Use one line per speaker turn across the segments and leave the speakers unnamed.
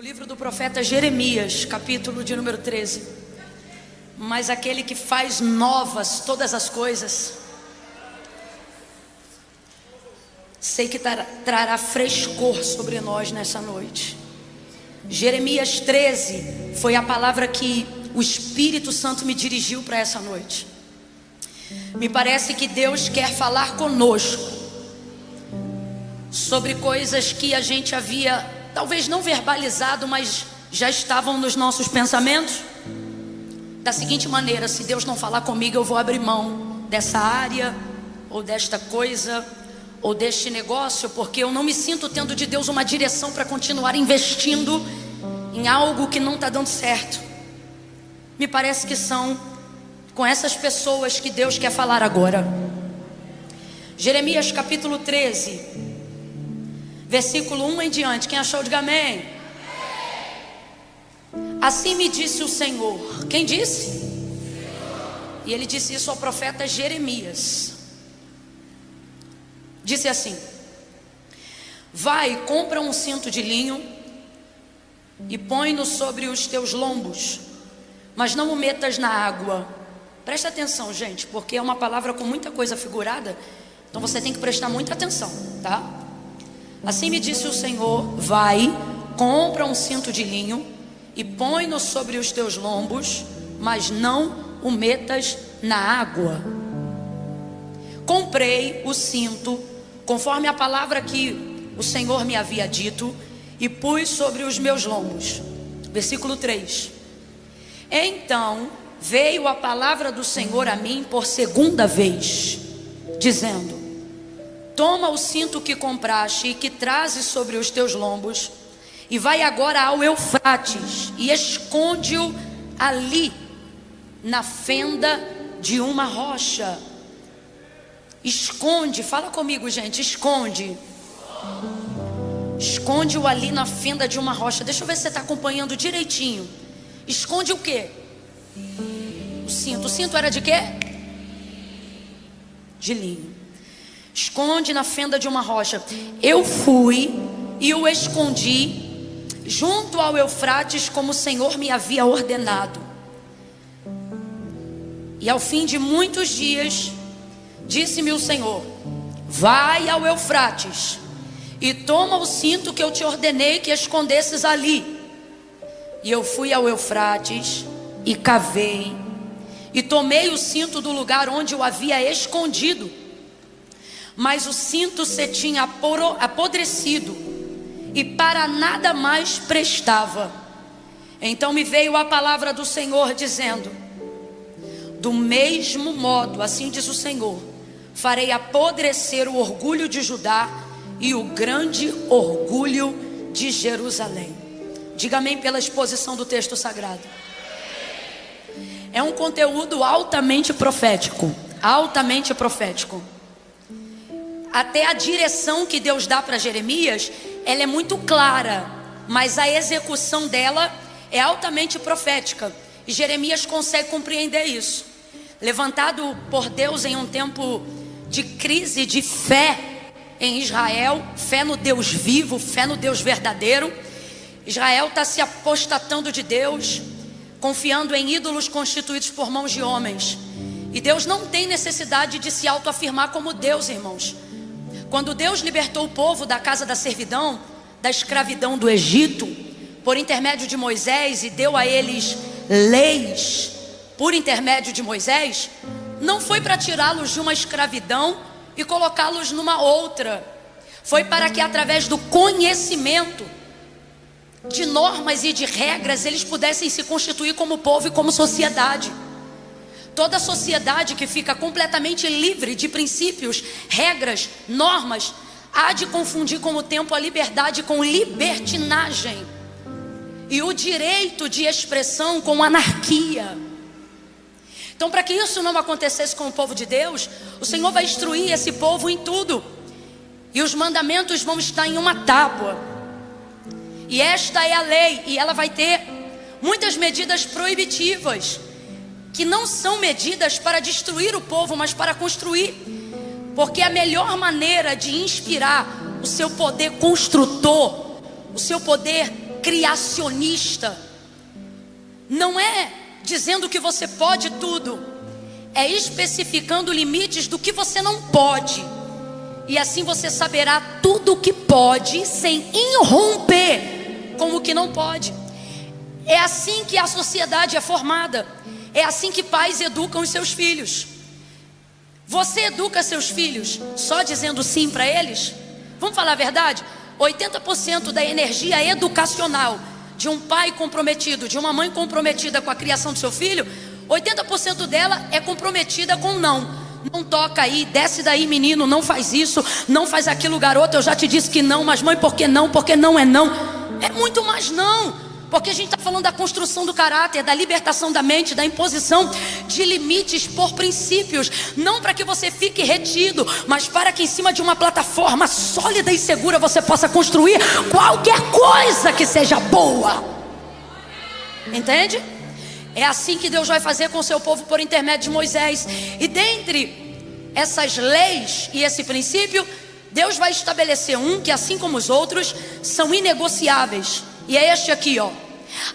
livro do profeta Jeremias, capítulo de número 13. Mas aquele que faz novas todas as coisas, sei que trará frescor sobre nós nessa noite. Jeremias 13 foi a palavra que o Espírito Santo me dirigiu para essa noite. Me parece que Deus quer falar conosco sobre coisas que a gente havia talvez não verbalizado, mas já estavam nos nossos pensamentos. Da seguinte maneira: se Deus não falar comigo, eu vou abrir mão dessa área, ou desta coisa, ou deste negócio, porque eu não me sinto tendo de Deus uma direção para continuar investindo em algo que não está dando certo. Me parece que são com essas pessoas que Deus quer falar agora. Jeremias capítulo 13, versículo 1 em diante. Quem achou, diga amém. Assim me disse o Senhor. Quem disse? E ele disse isso ao profeta Jeremias. Disse assim: vai, compra um cinto de linho e põe-no sobre os teus lombos, mas não o metas na água. Presta atenção, gente, porque é uma palavra com muita coisa figurada, então você tem que prestar muita atenção, tá? Assim me disse o Senhor: vai, compra um cinto de linho e põe-no sobre os teus lombos, mas não o metas na água. Comprei o cinto conforme a palavra que o Senhor me havia dito e pus sobre os meus lombos. Versículo 3. Então veio a palavra do Senhor a mim por segunda vez, dizendo: toma o cinto que compraste e que trazes sobre os teus lombos, e vai agora ao Eufrates e esconde-o ali na fenda de uma rocha. Esconde, fala comigo, gente, esconde. Esconde-o ali na fenda de uma rocha. Deixa eu ver se você está acompanhando direitinho. Esconde o quê? O cinto. O cinto era de quê? De linho. Esconde na fenda de uma rocha. Eu fui e o escondi junto ao Eufrates, como o Senhor me havia ordenado. E ao fim de muitos dias, disse-me o Senhor: vai ao Eufrates e toma o cinto que eu te ordenei que escondesses ali. E eu fui ao Eufrates e cavei e tomei o cinto do lugar onde o havia escondido, mas o cinto se tinha apodrecido e para nada mais prestava. Então me veio a palavra do Senhor dizendo: do mesmo modo, assim diz o Senhor, farei apodrecer o orgulho de Judá e o grande orgulho de Jerusalém. Diga amém pela exposição do texto sagrado. É um conteúdo altamente profético. Altamente profético. Até a direção que Deus dá para Jeremias, ela é muito clara, mas a execução dela é altamente profética. E Jeremias consegue compreender isso. Levantado por Deus em um tempo de crise de fé em Israel, fé no Deus vivo, fé no Deus verdadeiro. Israel está se apostatando de Deus, confiando em ídolos constituídos por mãos de homens. E Deus não tem necessidade de se autoafirmar como Deus, irmãos. Quando Deus libertou o povo da casa da servidão, da escravidão do Egito, por intermédio de Moisés, e deu a eles leis por intermédio de Moisés, não foi para tirá-los de uma escravidão e colocá-los numa outra. Foi para que através do conhecimento de normas e de regras eles pudessem se constituir como povo e como sociedade. Toda sociedade que fica completamente livre de princípios, regras, normas, há de confundir com o tempo a liberdade com libertinagem e o direito de expressão com anarquia. Então, para que isso não acontecesse com o povo de Deus, o Senhor vai instruir esse povo em tudo. E os mandamentos vão estar em uma tábua. E esta é a lei. E ela vai ter muitas medidas proibitivas, que não são medidas para destruir o povo, mas para construir. Porque a melhor maneira de inspirar o seu poder construtor, o seu poder criacionista. Não é dizendo que você pode tudo, é especificando limites do que você não pode. E assim você saberá tudo o que pode, sem irromper com o que não pode. É assim que a sociedade é formada. É assim que pais educam os seus filhos. Você educa seus filhos só dizendo sim para eles? Vamos falar a verdade? 80% da energia educacional de um pai comprometido, de uma mãe comprometida com a criação do seu filho, 80% dela é comprometida com não. Não toca aí, desce daí menino, não faz isso, não faz aquilo garoto, eu já te disse que não, mas mãe, por que não? Porque não é não. É muito mais não. Porque a gente está falando da construção do caráter, da libertação da mente, da imposição de limites por princípios. Não para que você fique retido, mas para que em cima de uma plataforma sólida e segura você possa construir qualquer coisa que seja boa. Entende? É assim que Deus vai fazer com o seu povo por intermédio de Moisés. E dentre essas leis e esse princípio, Deus vai estabelecer um que, assim como os outros, são inegociáveis. E é este aqui, ó: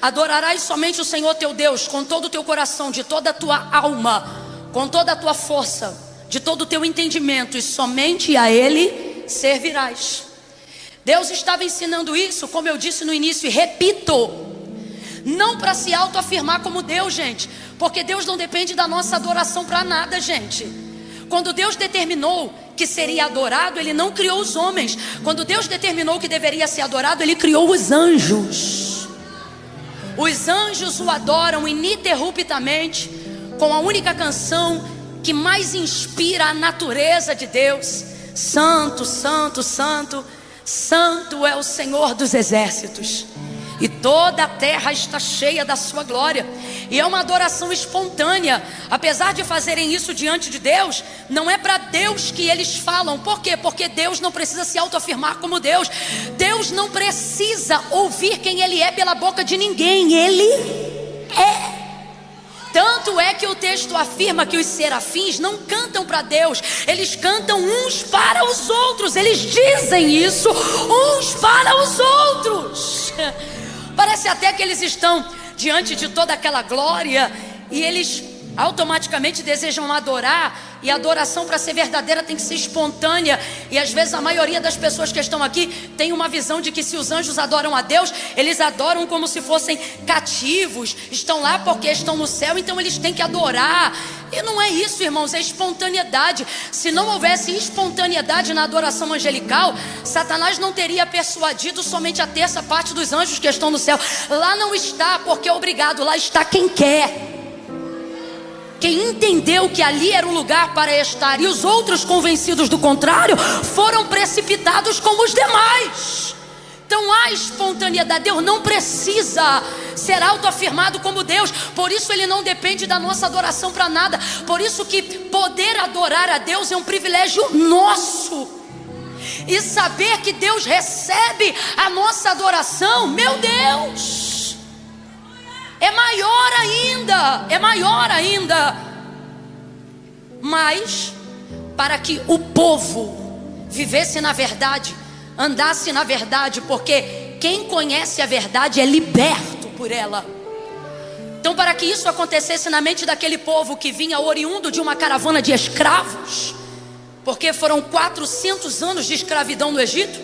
adorarás somente o Senhor teu Deus com todo o teu coração, de toda a tua alma, com toda a tua força, de todo o teu entendimento, e somente a Ele servirás. Deus estava ensinando isso, como eu disse no início, e repito, não para se autoafirmar como Deus, gente, porque Deus não depende da nossa adoração para nada, gente. Quando Deus determinou que seria adorado, Ele não criou os homens. Quando Deus determinou que deveria ser adorado, Ele criou os anjos. Os anjos o adoram ininterruptamente, com a única canção que mais inspira a natureza de Deus: Santo, Santo, Santo, Santo é o Senhor dos exércitos, e toda a terra está cheia da sua glória. E é uma adoração espontânea. Apesar de fazerem isso diante de Deus, não é para Deus que eles falam. Por quê? Porque Deus não precisa se autoafirmar como Deus. Deus não precisa ouvir quem Ele é pela boca de ninguém. Ele é. Tanto é que o texto afirma que os serafins não cantam para Deus, eles cantam uns para os outros. Eles dizem isso, uns para os outros. Parece até que eles estão diante de toda aquela glória e eles automaticamente desejam adorar. E a adoração, para ser verdadeira, tem que ser espontânea. E às vezes a maioria das pessoas que estão aqui tem uma visão de que se os anjos adoram a Deus, eles adoram como se fossem cativos, estão lá porque estão no céu, então eles têm que adorar. E não é isso, irmãos, é espontaneidade. Se não houvesse espontaneidade na adoração angelical, Satanás não teria persuadido somente a terça parte dos anjos que estão no céu. Lá não está porque é obrigado, lá está quem quer. Quem entendeu que ali era o lugar para estar, e os outros, convencidos do contrário, foram precipitados como os demais. Então há espontaneidade. Deus não precisa ser autoafirmado como Deus. Por isso Ele não depende da nossa adoração para nada. Por isso que poder adorar a Deus é um privilégio nosso. E saber que Deus recebe a nossa adoração, meu Deus, é maior ainda, é maior ainda. Mas para que o povo vivesse na verdade, andasse na verdade, porque quem conhece a verdade é liberto por ela. Então, para que isso acontecesse na mente daquele povo que vinha oriundo de uma caravana de escravos, porque foram 400 anos de escravidão no Egito,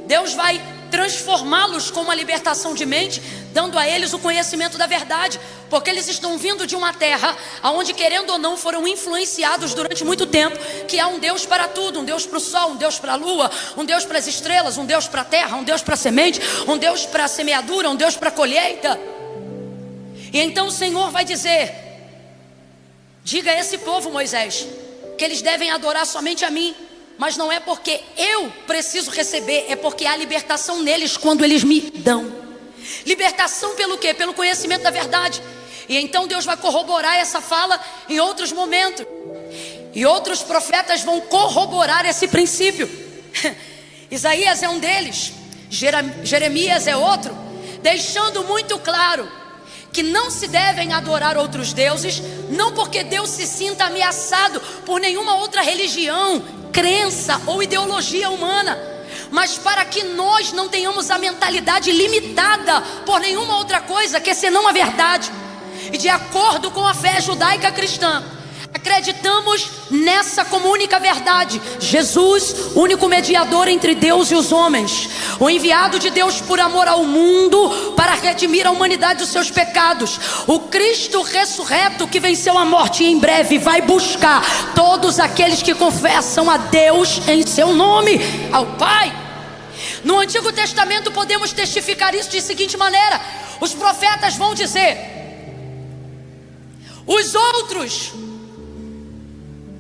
Deus vai transformá-los com uma libertação de mente, dando a eles o conhecimento da verdade, porque eles estão vindo de uma terra onde, querendo ou não, foram influenciados durante muito tempo que há um Deus para tudo, um Deus para o sol, um Deus para a lua, um Deus para as estrelas, um Deus para a terra, um Deus para a semente, um Deus para a semeadura, um Deus para a colheita. E então o Senhor vai dizer: diga a esse povo, Moisés, que eles devem adorar somente a mim. Mas não é porque eu preciso receber, é porque há libertação neles quando eles me dão. Libertação pelo quê? Pelo conhecimento da verdade. E então Deus vai corroborar essa fala em outros momentos. E outros profetas vão corroborar esse princípio. Isaías é um deles, Jeremias é outro, deixando muito claro que não se devem adorar outros deuses, não porque Deus se sinta ameaçado por nenhuma outra religião, crença ou ideologia humana, mas para que nós não tenhamos a mentalidade limitada por nenhuma outra coisa que senão a verdade. E de acordo com a fé judaica cristã, acreditamos nessa como única verdade: Jesus, único mediador entre Deus e os homens, o enviado de Deus por amor ao mundo para redimir a humanidade dos seus pecados, o Cristo ressurreto que venceu a morte e em breve vai buscar todos aqueles que confessam a Deus em seu nome, ao Pai. No Antigo Testamento podemos testificar isso de seguinte maneira: os profetas vão dizer: os outros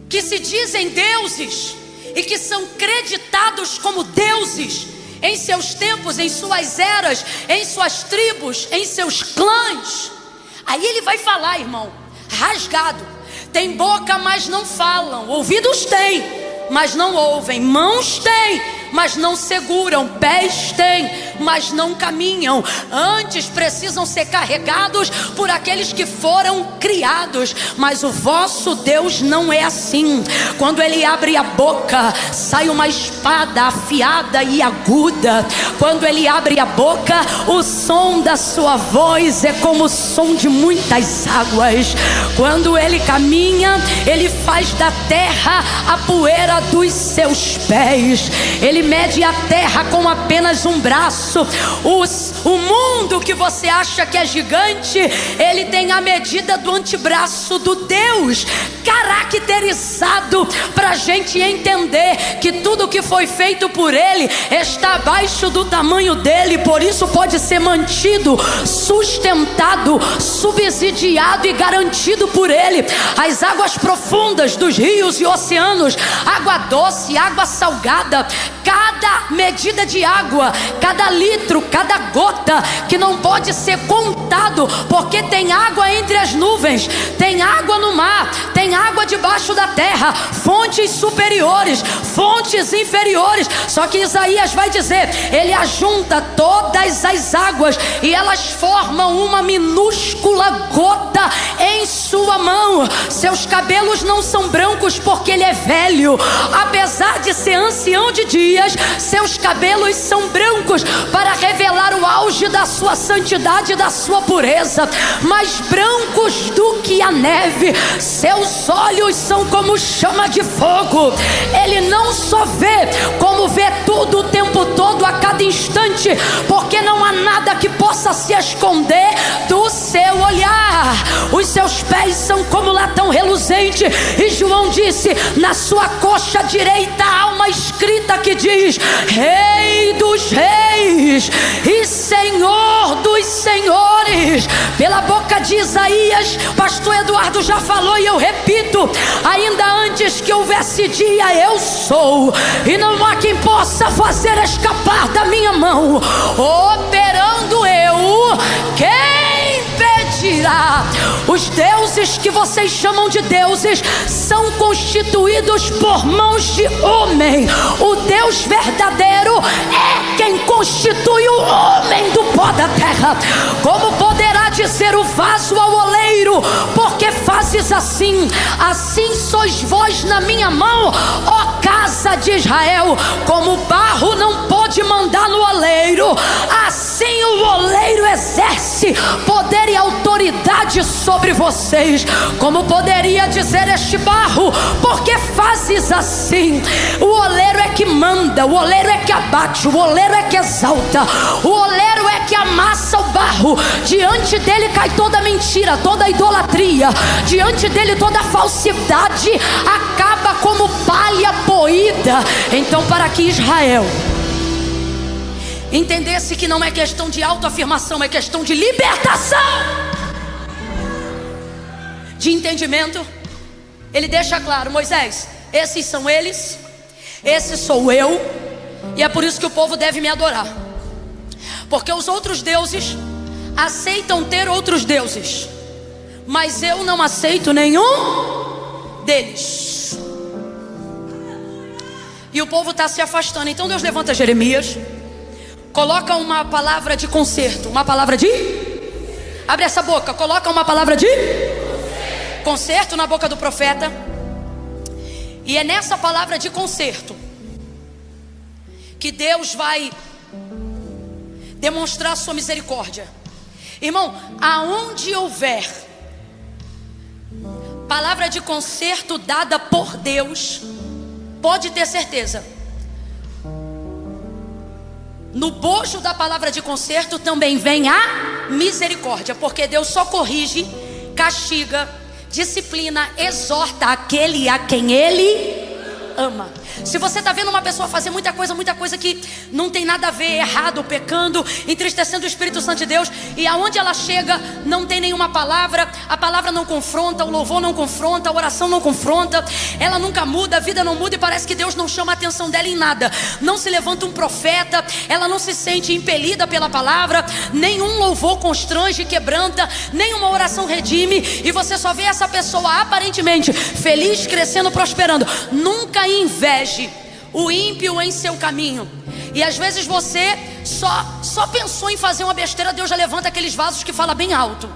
que se dizem deuses e que são creditados como deuses em seus tempos, em suas eras, em suas tribos, em seus clãs. Aí ele vai falar, irmão, rasgado: tem boca, mas não falam; ouvidos têm, mas não ouvem; mãos têm, mas não seguram; pés têm, mas não caminham. Antes precisam ser carregados por aqueles que foram criados. Mas o vosso Deus não é assim. Quando ele abre a boca, sai uma espada afiada e aguda. Quando ele abre a boca, o som da sua voz é como o som de muitas águas. Quando ele caminha, ele faz da terra a poeira dos seus pés. Ele mede a terra com apenas um braço. O mundo que você acha que é gigante, ele tem a medida do antebraço do Deus, caracterizado para a gente entender que tudo que foi feito por ele está abaixo do tamanho dele. Por isso pode ser mantido, sustentado, subsidiado e garantido por ele. As águas profundas dos rios e oceanos, água doce, água salgada, cada medida de água, cada litro, cada gota, que não pode ser contado, porque tem água entre as nuvens, tem água no mar, tem água debaixo da terra, fontes superiores, fontes inferiores. Só que Isaías vai dizer: ele ajunta todas as águas e elas formam uma minúscula gota em sua mão. Seus cabelos não são brancos porque ele é velho, apesar de ser ancião de dias, seus cabelos são brancos para revelar o auge da sua santidade e da sua pureza, mais brancos do que a neve. Seus olhos são como chama de fogo. Ele não só vê, como vê tudo o tempo todo, a cada instante, porque não há nada que possa se esconder do seu olhar. Os seus pés são como latão reluzente, e João disse: na sua coxa direita há uma escrita que diz: Rei dos reis e Senhor dos senhores. Pela boca de Isaías, pastor Eduardo já falou e eu repito: ainda antes que houvesse dia, eu sou, e não há quem possa fazer escapar da minha mão. Operando eu, quem impedirá? Os deuses que vocês chamam de deuses são constituídos por mãos de homem. O Deus verdadeiro é quem constitui o homem do pó da terra. Como poderá dizer o vaso ao oleiro: porque fazes assim? Assim sois vós na minha mão, ó casa de Israel. Como o barro não pode mandar no oleiro, assim o oleiro exerce poder e autoridade sobre vocês. Como poderia dizer este barro: porque fazes assim? O oleiro é que manda, o oleiro é que abate, o oleiro é que exalta, o oleiro é que amassa o barro. Diante dele cai toda mentira, toda idolatria, diante dele toda falsidade acaba como palha poída. Então, para que Israel entendesse que não é questão de autoafirmação, é questão de libertação, de entendimento, ele deixa claro: Moisés, esses são eles, esse sou eu, e é por isso que o povo deve me adorar. Porque os outros deuses aceitam ter outros deuses, mas eu não aceito nenhum deles. E o povo está se afastando. Então Deus levanta Jeremias, coloca uma palavra de conserto, uma palavra de... abre essa boca, coloca uma palavra de conserto na boca do profeta. E é nessa palavra de conserto que Deus vai demonstrar a sua misericórdia. Irmão, aonde houver palavra de conserto dada por Deus, pode ter certeza, no bojo da palavra de conserto também vem a misericórdia, porque Deus só corrige, castiga, disciplina, exorta aquele a quem Ele ama. Se você está vendo uma pessoa fazer muita coisa que não tem nada a ver, errado, pecando, entristecendo o Espírito Santo de Deus, e aonde ela chega não tem nenhuma palavra, a palavra não confronta, o louvor não confronta, a oração não confronta, ela nunca muda, a vida não muda, e parece que Deus não chama a atenção dela em nada. Não se levanta um profeta, ela não se sente impelida pela palavra, nenhum louvor constrange, quebranta, nenhuma oração redime, e você só vê essa pessoa aparentemente feliz, crescendo, prosperando. Nunca inveje o ímpio em seu caminho. E às vezes você só pensou em fazer uma besteira, Deus já levanta aqueles vasos que fala bem alto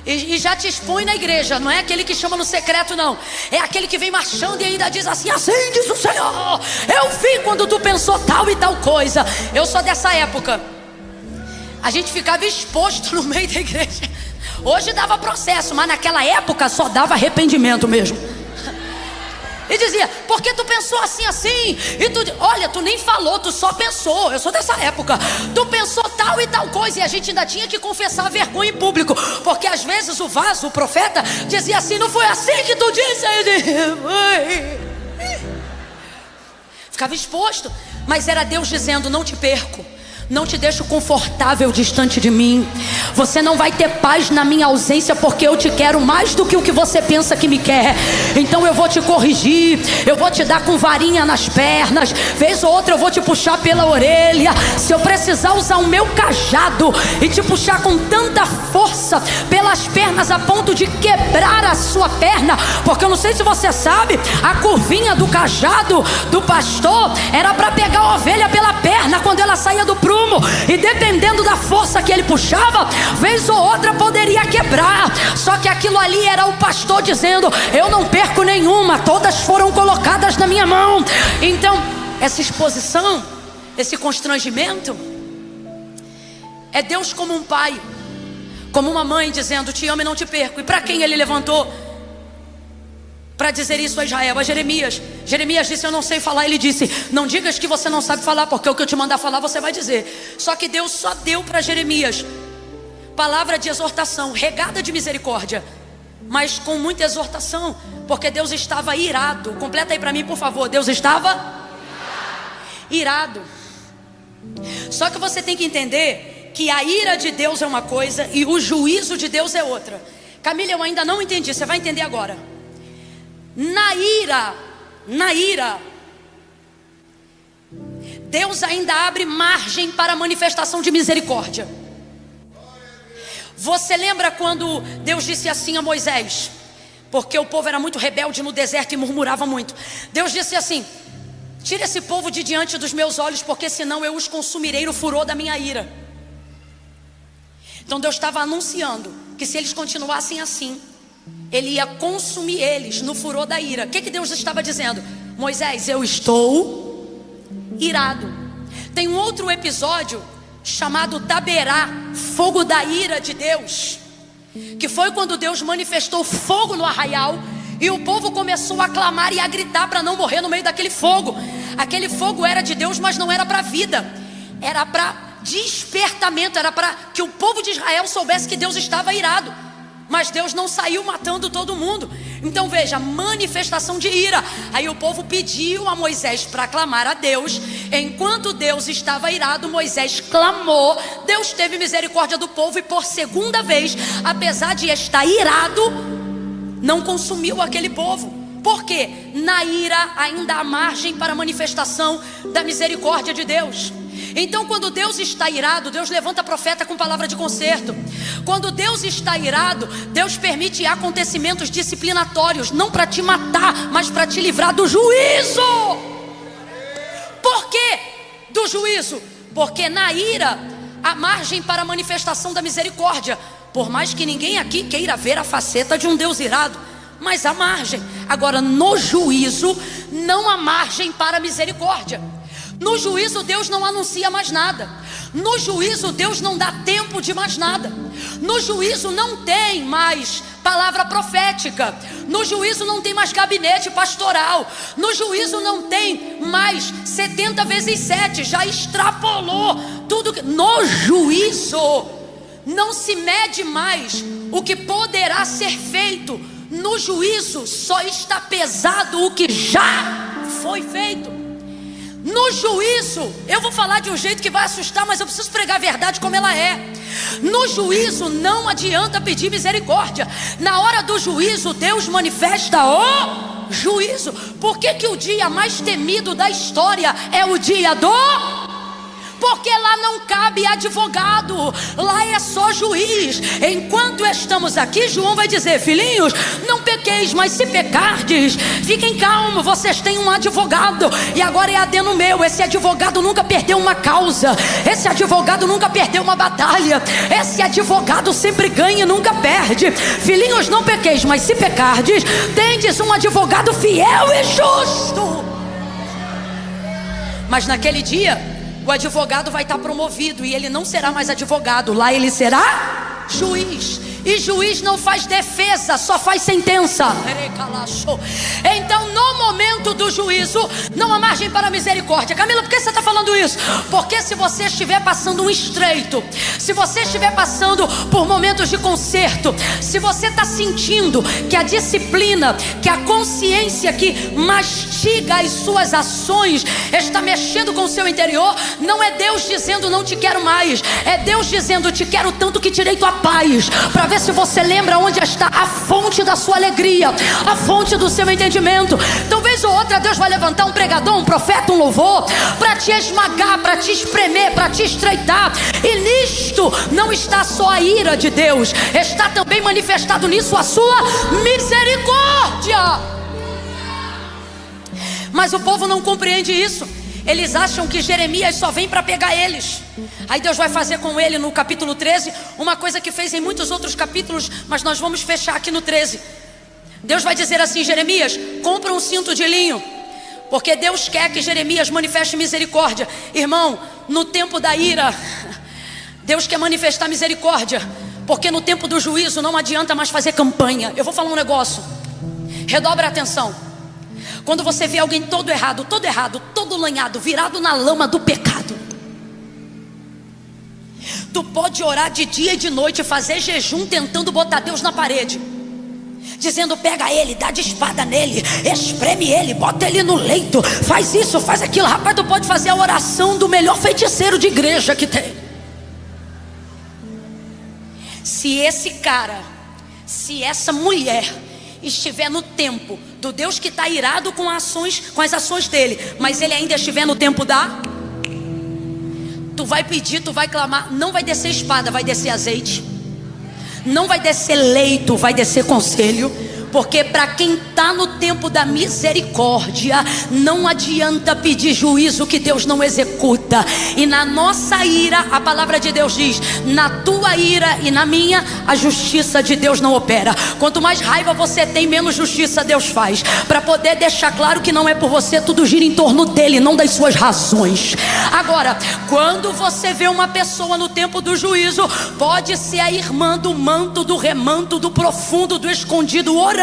e já te expõe na igreja. Não é aquele que chama no secreto, não. É aquele que vem marchando e ainda diz assim: assim diz o Senhor, eu vi quando tu pensou tal e tal coisa. Eu sou dessa época. A gente ficava exposto no meio da igreja. Hoje dava processo, mas naquela época só dava arrependimento mesmo. E dizia: porque tu pensou assim? E tu, olha, tu nem falou, tu só pensou. Eu sou dessa época. Tu pensou tal e tal coisa, e a gente ainda tinha que confessar a vergonha em público, porque às vezes o vaso, o profeta, dizia assim: não foi assim que tu disse? Ficava exposto, mas era Deus dizendo: não te perco, não te deixo confortável distante de mim. Você não vai ter paz na minha ausência, porque eu te quero mais do que o que você pensa que me quer. Então eu vou te corrigir, eu vou te dar com varinha nas pernas, vez ou outra eu vou te puxar pela orelha. Se eu precisar usar o meu cajado e te puxar com tanta força pelas pernas a ponto de quebrar a sua perna, porque eu não sei se você sabe, a curvinha do cajado do pastor era para pegar a ovelha pela perna quando ela saía do prumo. E dependendo da força que ele puxava, vez ou outra poderia quebrar. Só que aquilo ali era o pastor dizendo: eu não perco nenhuma, todas foram colocadas na minha mão. Então essa exposição, esse constrangimento, é Deus como um pai, como uma mãe dizendo: te amo e não te perco. E para quem ele levantou para dizer isso a Israel? A Jeremias. Jeremias disse: eu não sei falar. Ele disse: não digas que você não sabe falar, porque o que eu te mandar falar você vai dizer. Só que Deus só deu para Jeremias palavra de exortação, regada de misericórdia, mas com muita exortação, porque Deus estava irado. Completa aí para mim, por favor. Deus estava irado. Só que você tem que entender que a ira de Deus é uma coisa e o juízo de Deus é outra. Camila, eu ainda não entendi, você vai entender agora. Na ira, Deus ainda abre margem para a manifestação de misericórdia. Você lembra quando Deus disse assim a Moisés, porque o povo era muito rebelde no deserto e murmurava muito. Deus disse assim: tira esse povo de diante dos meus olhos, porque senão eu os consumirei no furor da minha ira. Então Deus estava anunciando que se eles continuassem assim, Ele ia consumir eles no furor da ira. O que Deus estava dizendo? Moisés, eu estou irado. Tem um outro episódio chamado Taberá, fogo da ira de Deus, que foi quando Deus manifestou fogo no arraial, e o povo começou a clamar e a gritar para não morrer no meio daquele fogo. Aquele fogo era de Deus, mas não era para vida, era para despertamento, era para que o povo de Israel soubesse que Deus estava irado. Mas Deus não saiu matando todo mundo. Então veja, manifestação de ira. Aí o povo pediu a Moisés para clamar a Deus. Enquanto Deus estava irado, Moisés clamou. Deus teve misericórdia do povo e por segunda vez, apesar de estar irado, não consumiu aquele povo. Por quê? Na ira ainda há margem para a manifestação da misericórdia de Deus. Então quando Deus está irado, Deus levanta profeta com palavra de conserto. Quando Deus está irado, Deus permite acontecimentos disciplinatórios, não para te matar, mas para te livrar do juízo. Por que do juízo? Porque na ira há margem para a manifestação da misericórdia. Por mais que ninguém aqui queira ver a faceta de um Deus irado, mas há margem. Agora no juízo não há margem para a misericórdia. No juízo Deus não anuncia mais nada. No juízo Deus não dá tempo de mais nada. No juízo não tem mais palavra profética. No juízo não tem mais gabinete pastoral. No juízo não tem mais 70 vezes 7. Já extrapolou tudo. No juízo não se mede mais o que poderá ser feito. No juízo só está pesado o que já foi feito. No juízo, eu vou falar de um jeito que vai assustar, mas eu preciso pregar a verdade como ela é. No juízo não adianta pedir misericórdia. Na hora do juízo, Deus manifesta o juízo. Por que o dia mais temido da história é o dia do... Porque lá não cabe advogado, lá é só juiz. Enquanto estamos aqui, João vai dizer: filhinhos, não pequeis, mas se pecardes, fiquem calmos, vocês têm um advogado. E agora é adendo meu, esse advogado nunca perdeu uma causa. Esse advogado nunca perdeu uma batalha. Esse advogado sempre ganha e nunca perde. Filhinhos, não pequeis, mas se pecardes, tendes um advogado fiel e justo. Mas naquele dia o advogado vai estar promovido e ele não será mais advogado. Lá ele será juiz. E juiz não faz defesa, só faz sentença. Então no momento do juízo não há margem para misericórdia. Camila, por que você está falando isso? Porque se você estiver passando um estreito, se você estiver passando por momentos de conserto, se você está sentindo que a disciplina, que a consciência que mastiga as suas ações está mexendo com o seu interior, não é Deus dizendo não te quero mais, é Deus dizendo te quero tanto que tirei tua paz, para ver se você lembra onde está a fonte da sua alegria, a fonte do seu entendimento. Então vez ou outra Deus vai levantar um pregador, um profeta, um louvor, para te esmagar, para te espremer, para te estreitar. E nisto não está só a ira de Deus, está também manifestado nisso a sua misericórdia. Mas o povo não compreende isso. Eles acham que Jeremias só vem para pegar eles. Aí Deus vai fazer com ele no capítulo 13 uma coisa que fez em muitos outros capítulos, mas nós vamos fechar aqui no 13. Deus vai dizer assim: Jeremias, compra um cinto de linho, porque Deus quer que Jeremias manifeste misericórdia. Irmão, no tempo da ira, Deus quer manifestar misericórdia, porque no tempo do juízo não adianta mais fazer campanha. Eu vou falar um negócio, redobra a atenção. Quando você vê alguém todo errado, todo lanhado, virado na lama do pecado, tu pode orar de dia e de noite, fazer jejum tentando botar Deus na parede, dizendo pega ele, dá de espada nele, espreme ele, bota ele no leito, faz isso, faz aquilo. Rapaz, tu pode fazer a oração do melhor feiticeiro de igreja que tem. Se esse cara, se essa mulher estiver no tempo do Deus que está irado com as ações dele, mas ele ainda estiver no tempo tu vai pedir, tu vai clamar, não vai descer espada, vai descer azeite, não vai descer leito, vai descer conselho. Porque para quem está no tempo da misericórdia, não adianta pedir juízo que Deus não executa. E na nossa ira, a palavra de Deus diz: na tua ira e na minha, a justiça de Deus não opera. Quanto mais raiva você tem, menos justiça Deus faz, para poder deixar claro que não é por você, tudo gira em torno dele, não das suas razões. Agora, quando você vê uma pessoa no tempo do juízo, pode ser a irmã do manto, do remanto, do profundo, do escondido, orando,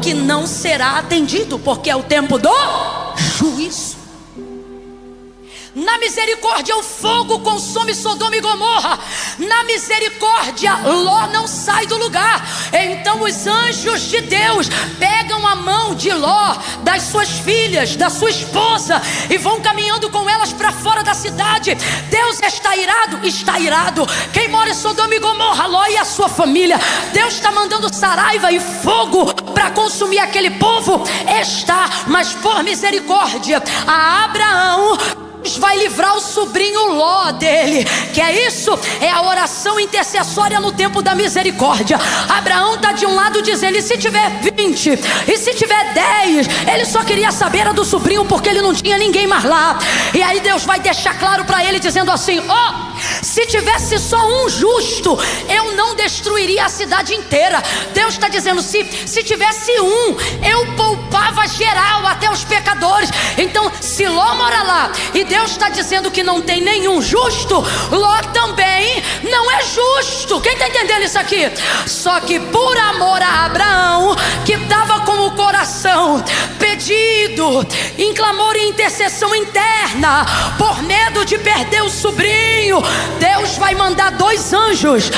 que não será atendido, porque é o tempo do juízo. Na misericórdia o fogo consome Sodoma e Gomorra. Na misericórdia Ló não sai do lugar. Então os anjos de Deus pegam a mão de Ló, das suas filhas, da sua esposa, e vão caminhando com elas para fora da cidade. Deus está irado? Está irado. Quem mora em Sodoma e Gomorra? Ló e a sua família. Deus está mandando saraiva e fogo para consumir aquele povo? Está. Mas por misericórdia a Abraão vai livrar o sobrinho Ló dele. Que é isso? É a oração intercessória no tempo da misericórdia. Abraão está de um lado dizendo: e se tiver 20? E se tiver 10? Ele só queria saber do sobrinho, porque ele não tinha ninguém mais lá. E aí Deus vai deixar claro para ele, dizendo assim: Se tivesse só um justo, eu não destruiria a cidade inteira. Deus está dizendo, se tivesse um, eu poupava geral, até os pecadores. Então se Ló mora lá e Deus está dizendo que não tem nenhum justo, Ló também não é justo. Quem está entendendo isso aqui? Só que por amor a Abraão, que estava com o coração pedido em clamor e intercessão interna, por medo de perder o sobrinho, Deus vai mandar 2 anjos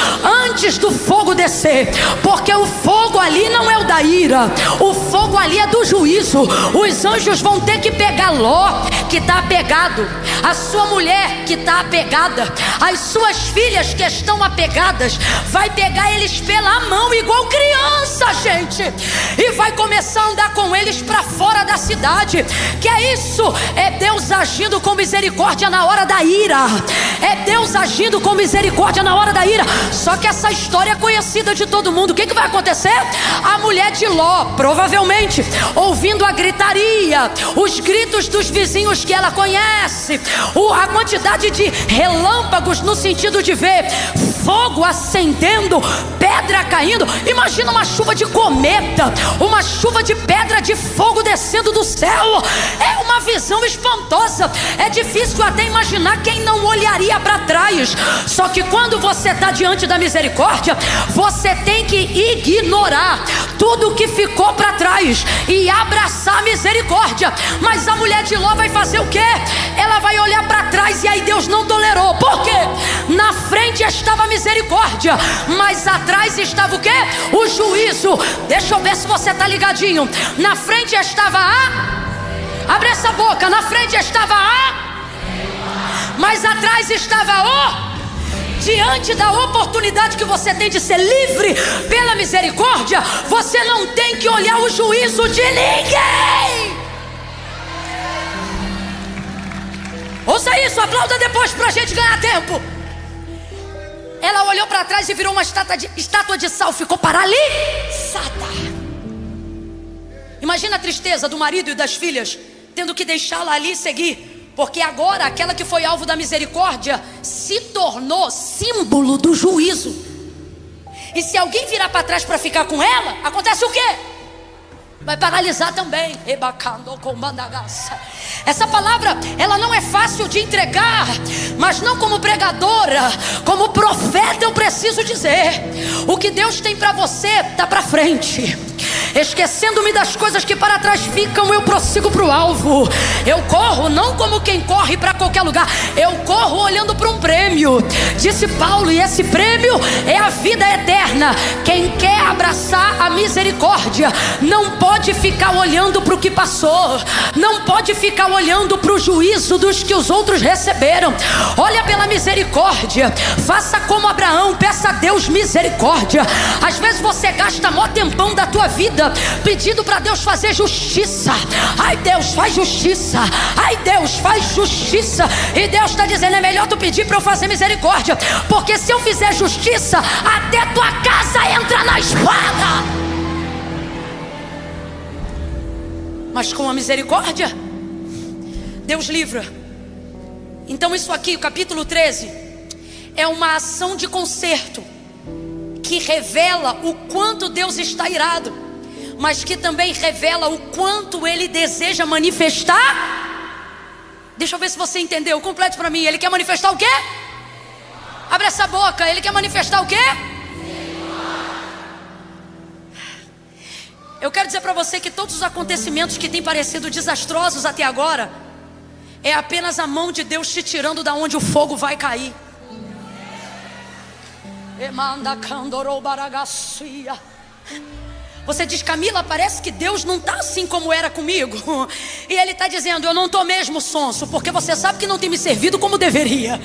antes do fogo descer, porque o fogo ali não é o da ira, o fogo ali é do juízo. Os anjos vão ter que pegar Ló, que está apegado, a sua mulher que está apegada, as suas filhas que estão apegadas, vai pegar eles pela mão igual criança, gente, e vai começar a andar com eles para fora da cidade. Que é isso? É Deus agindo com misericórdia na hora da ira. É Deus agindo com misericórdia na hora da ira. Só que essa história é conhecida de todo mundo. O que vai acontecer? A mulher de Ló, provavelmente ouvindo a gritaria, os gritos dos vizinhos que ela conhece, a quantidade de relâmpagos no sentido de ver fogo acendendo, pedra caindo. Imagina uma chuva de cometa, uma chuva de pedra de fogo descendo do céu. É uma visão espantosa. É difícil até imaginar quem não olharia para trás. Só que quando você está diante da misericórdia, você tem que ignorar tudo que ficou para trás e abraçar a misericórdia. Mas a mulher de Ló vai fazer o quê? Ela vai olhar para trás e aí Deus não tolerou. Por quê? Na frente estava a misericórdia, mas atrás estava o quê? O juízo. Deixa eu ver se você está ligadinho. Na frente estava abre essa boca. Na frente estava mas atrás estava diante da oportunidade que você tem de ser livre pela misericórdia, você não tem que olhar o juízo de ninguém. Ouça isso, aplauda depois pra gente ganhar tempo. Ela olhou para trás e virou uma estátua de sal, ficou paralisada. Imagina a tristeza do marido e das filhas, tendo que deixá-la ali e seguir. Porque agora aquela que foi alvo da misericórdia se tornou símbolo do juízo. E se alguém virar para trás para ficar com ela, acontece o quê? Vai paralisar também. Essa palavra, ela não é fácil de entregar, mas não como pregadora, como profeta eu preciso dizer: o que Deus tem para você está para frente. Esquecendo-me das coisas que para trás ficam, eu prossigo para o alvo. Eu corro não como quem corre para qualquer lugar, eu corro olhando para um prêmio, disse Paulo, e esse prêmio é a vida eterna. Quem quer abraçar a misericórdia não pode ficar olhando para o que passou, não pode ficar olhando para o juízo dos que os outros receberam. Olha pela misericórdia, faça como Abraão, peça a Deus misericórdia. Às vezes você gasta mó tempão da tua vida pedindo para Deus fazer justiça. Ai, Deus, faz justiça. Ai, Deus, faz justiça. E Deus está dizendo: é melhor tu pedir para eu fazer misericórdia, porque se eu fizer justiça, até tua casa entra na espada. Mas com a misericórdia, Deus livra. Então isso aqui, o capítulo 13, é uma ação de conserto que revela o quanto Deus está irado, mas que também revela o quanto Ele deseja manifestar. Deixa eu ver se você entendeu. Complete para mim. Ele quer manifestar o quê? Abre essa boca. Ele quer manifestar o quê? Eu quero dizer para você que todos os acontecimentos que têm parecido desastrosos até agora é apenas a mão de Deus te tirando da onde o fogo vai cair. Você diz: Camila, parece que Deus não está assim como era comigo. E Ele está dizendo: eu não estou mesmo sonso, porque você sabe que não tem me servido como deveria,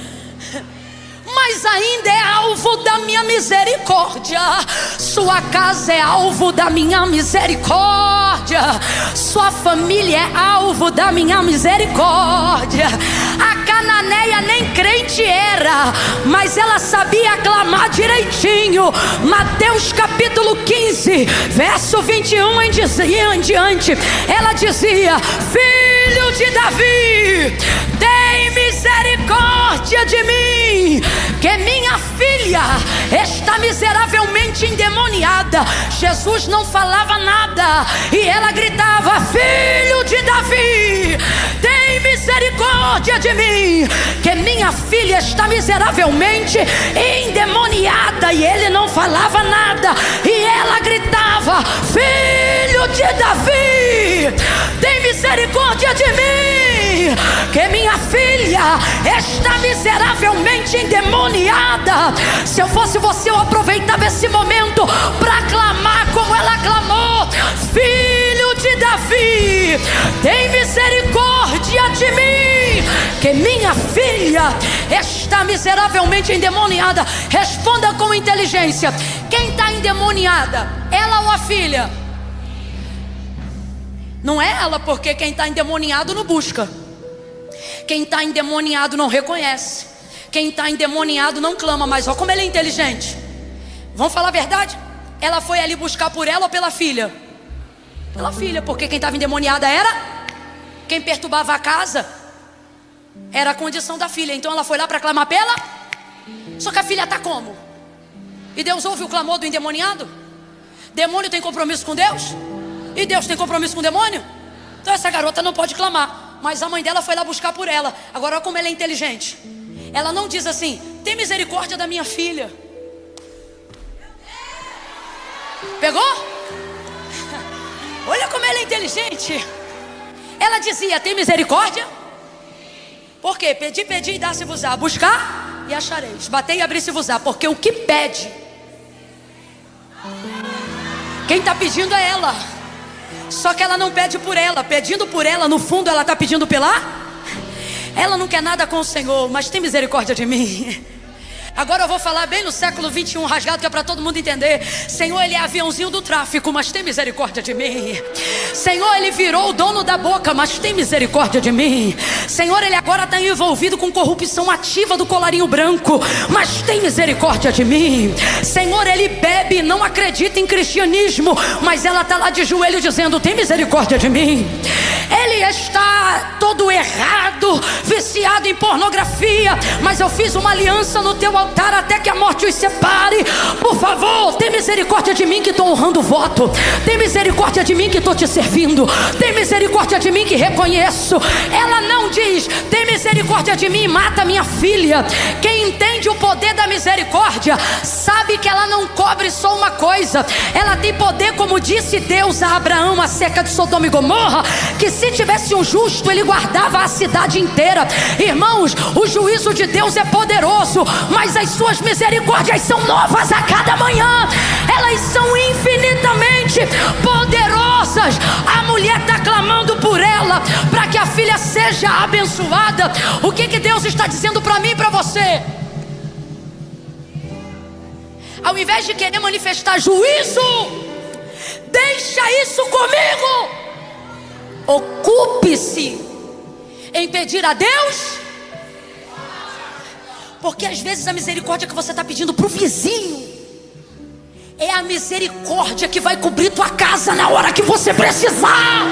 mas ainda é alvo da minha misericórdia. Sua casa é alvo da minha misericórdia. Sua família é alvo da minha misericórdia. A cananeia nem crente era, mas ela sabia clamar direitinho. Mateus capítulo 15, verso 21 em diante, ela dizia: Filho de Davi, tem misericórdia misericórdia de mim, que minha filha está miseravelmente endemoniada. Jesus não falava nada e ela gritava: filho de Davi, tem misericórdia de mim, que minha filha está miseravelmente endemoniada. E ele não falava nada e ela gritava: filho de Davi, tem misericórdia de mim, que minha filha está miseravelmente endemoniada. Se eu fosse você, eu aproveitava esse momento para clamar como ela clamou: filho de Davi, tem misericórdia de mim, que minha filha está miseravelmente endemoniada. Responda com inteligência: quem está endemoniada? Ela ou a filha? Não é ela, porque quem está endemoniado não busca. Quem está endemoniado não reconhece. Quem está endemoniado não clama. Mas olha como ele é inteligente. Vamos falar a verdade? Ela foi ali buscar por ela ou pela filha? Pela filha, porque quem estava endemoniada era quem perturbava a casa. Era a condição da filha. Então ela foi lá para clamar pela. Só que a filha está como? E Deus ouve o clamor do endemoniado? Demônio tem compromisso com Deus? E Deus tem compromisso com o demônio? Então essa garota não pode clamar. Mas a mãe dela foi lá buscar por ela. Agora olha como ela é inteligente. Ela não diz assim: tem misericórdia da minha filha. Pegou? Olha como ela é inteligente. Ela dizia: tem misericórdia? Por quê? Pedi, pedi e dá-se-vos-á. Buscar e achareis. Bater e abrir-se-vos-á. Porque o que pede, quem está pedindo é ela. Só que ela não pede por ela. Pedindo por ela, no fundo ela está pedindo pela. Ela não quer nada com o Senhor, mas tem misericórdia de mim. Agora eu vou falar bem no século 21, rasgado, que é para todo mundo entender. Senhor, ele é aviãozinho do tráfico, mas tem misericórdia de mim. Senhor, ele virou o dono da boca, mas tem misericórdia de mim. Senhor, ele agora está envolvido com corrupção ativa do colarinho branco, mas tem misericórdia de mim. Senhor, ele bebe e não acredita em cristianismo, mas ela está lá de joelho dizendo: tem misericórdia de mim. Ele está todo errado, viciado em pornografia, mas eu fiz uma aliança no teu altar até que a morte os separe. Por favor, tem misericórdia de mim que estou honrando o voto. Tem misericórdia de mim que estou te servindo. Tem misericórdia de mim que reconheço. Ela não diz: tem misericórdia de mim e mata minha filha. Quem entende o poder da misericórdia sabe que ela não cobre só uma coisa. Ela tem poder, como disse Deus a Abraão acerca de Sodoma e Gomorra, que se tivesse um justo, ele guardava a cidade inteira. Irmãos, o juízo de Deus é poderoso, mas as suas misericórdias são novas a cada manhã. Elas são infinitamente poderosas. A mulher está clamando por ela, para que a filha seja abençoada. O que Deus está dizendo para mim e para você? Ao invés de querer manifestar juízo, deixa isso comigo. Ocupe-se em pedir a Deus. Porque às vezes a misericórdia que você está pedindo para o vizinho é a misericórdia que vai cobrir tua casa na hora que você precisar.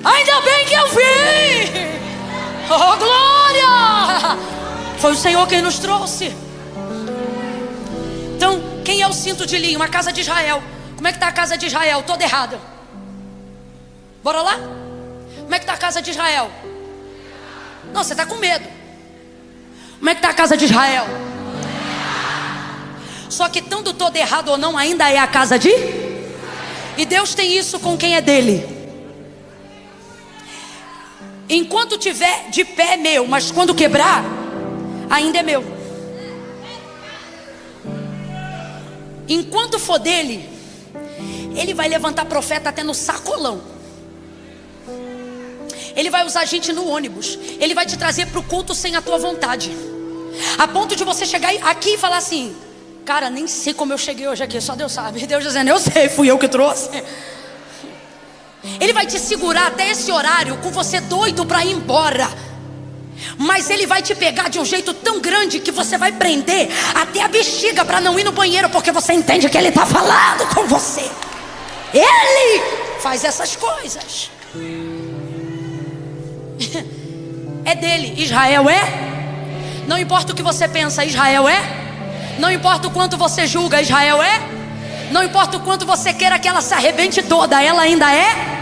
Ainda bem que eu vi. Oh, glória! Foi o Senhor quem nos trouxe. Então, quem é o cinto de linho? A casa de Israel. Como é que está a casa de Israel? Toda errada. Bora lá? Como é que está a casa de Israel? Não, você está com medo. Como é que está a casa de Israel? Só que tanto todo errado ou não, ainda é a casa de. E Deus tem isso com quem é dele. Enquanto tiver de pé é meu, mas quando quebrar, ainda é meu. Enquanto for dele, ele vai levantar profeta até no sacolão. Ele vai usar gente no ônibus. Ele vai te trazer para o culto sem a tua vontade, a ponto de você chegar aqui e falar assim: cara, nem sei como eu cheguei hoje aqui, só Deus sabe. Deus dizendo: eu sei, fui eu que trouxe. Ele vai te segurar até esse horário com você doido para ir embora. Mas ele vai te pegar de um jeito tão grande que você vai prender até a bexiga para não ir no banheiro, porque você entende que ele está falando com você. Ele faz essas coisas. é dele. Israel é. Não importa o que você pensa, Israel é. Não importa o quanto você julga, Israel é. Não importa o quanto você queira que ela se arrebente toda, ela ainda é.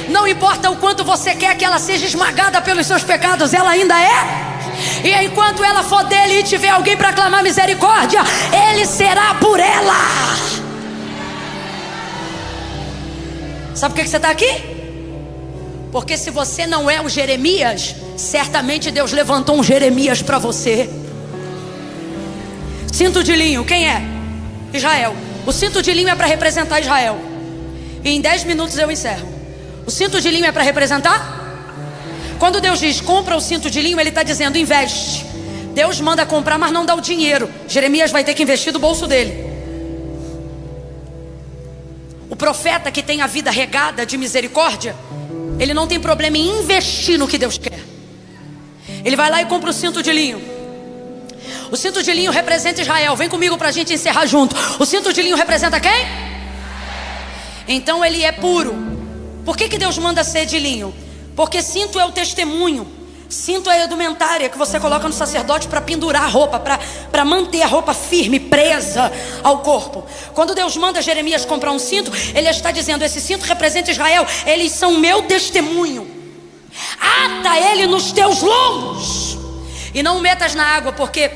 Não importa o quanto você quer que ela seja esmagada pelos seus pecados, ela ainda é. E enquanto ela for dele e tiver alguém para clamar misericórdia, ele será por ela. Sabe por que você está aqui? Porque se você não é o Jeremias, certamente Deus levantou um Jeremias para você. Cinto de linho, quem é? Israel. O cinto de linho é para representar Israel. E em 10 minutos eu encerro. O cinto de linho é para representar? Quando Deus diz compra o cinto de linho, ele está dizendo investe. Deus manda comprar, mas não dá o dinheiro. Jeremias vai ter que investir do bolso dele. O profeta que tem a vida regada de misericórdia, ele não tem problema em investir no que Deus quer. Ele vai lá e compra o cinto de linho. O cinto de linho representa Israel. Vem comigo para a gente encerrar junto. O cinto de linho representa quem? Então ele é puro. Por que Deus manda ser de linho? Porque cinto é o testemunho. Cinto é a indumentária que você coloca no sacerdote para pendurar a roupa, para manter a roupa firme, presa ao corpo. Quando Deus manda Jeremias comprar um cinto, ele está dizendo: esse cinto representa Israel, eles são meu testemunho. Ata ele nos teus lombos e não o metas na água, porque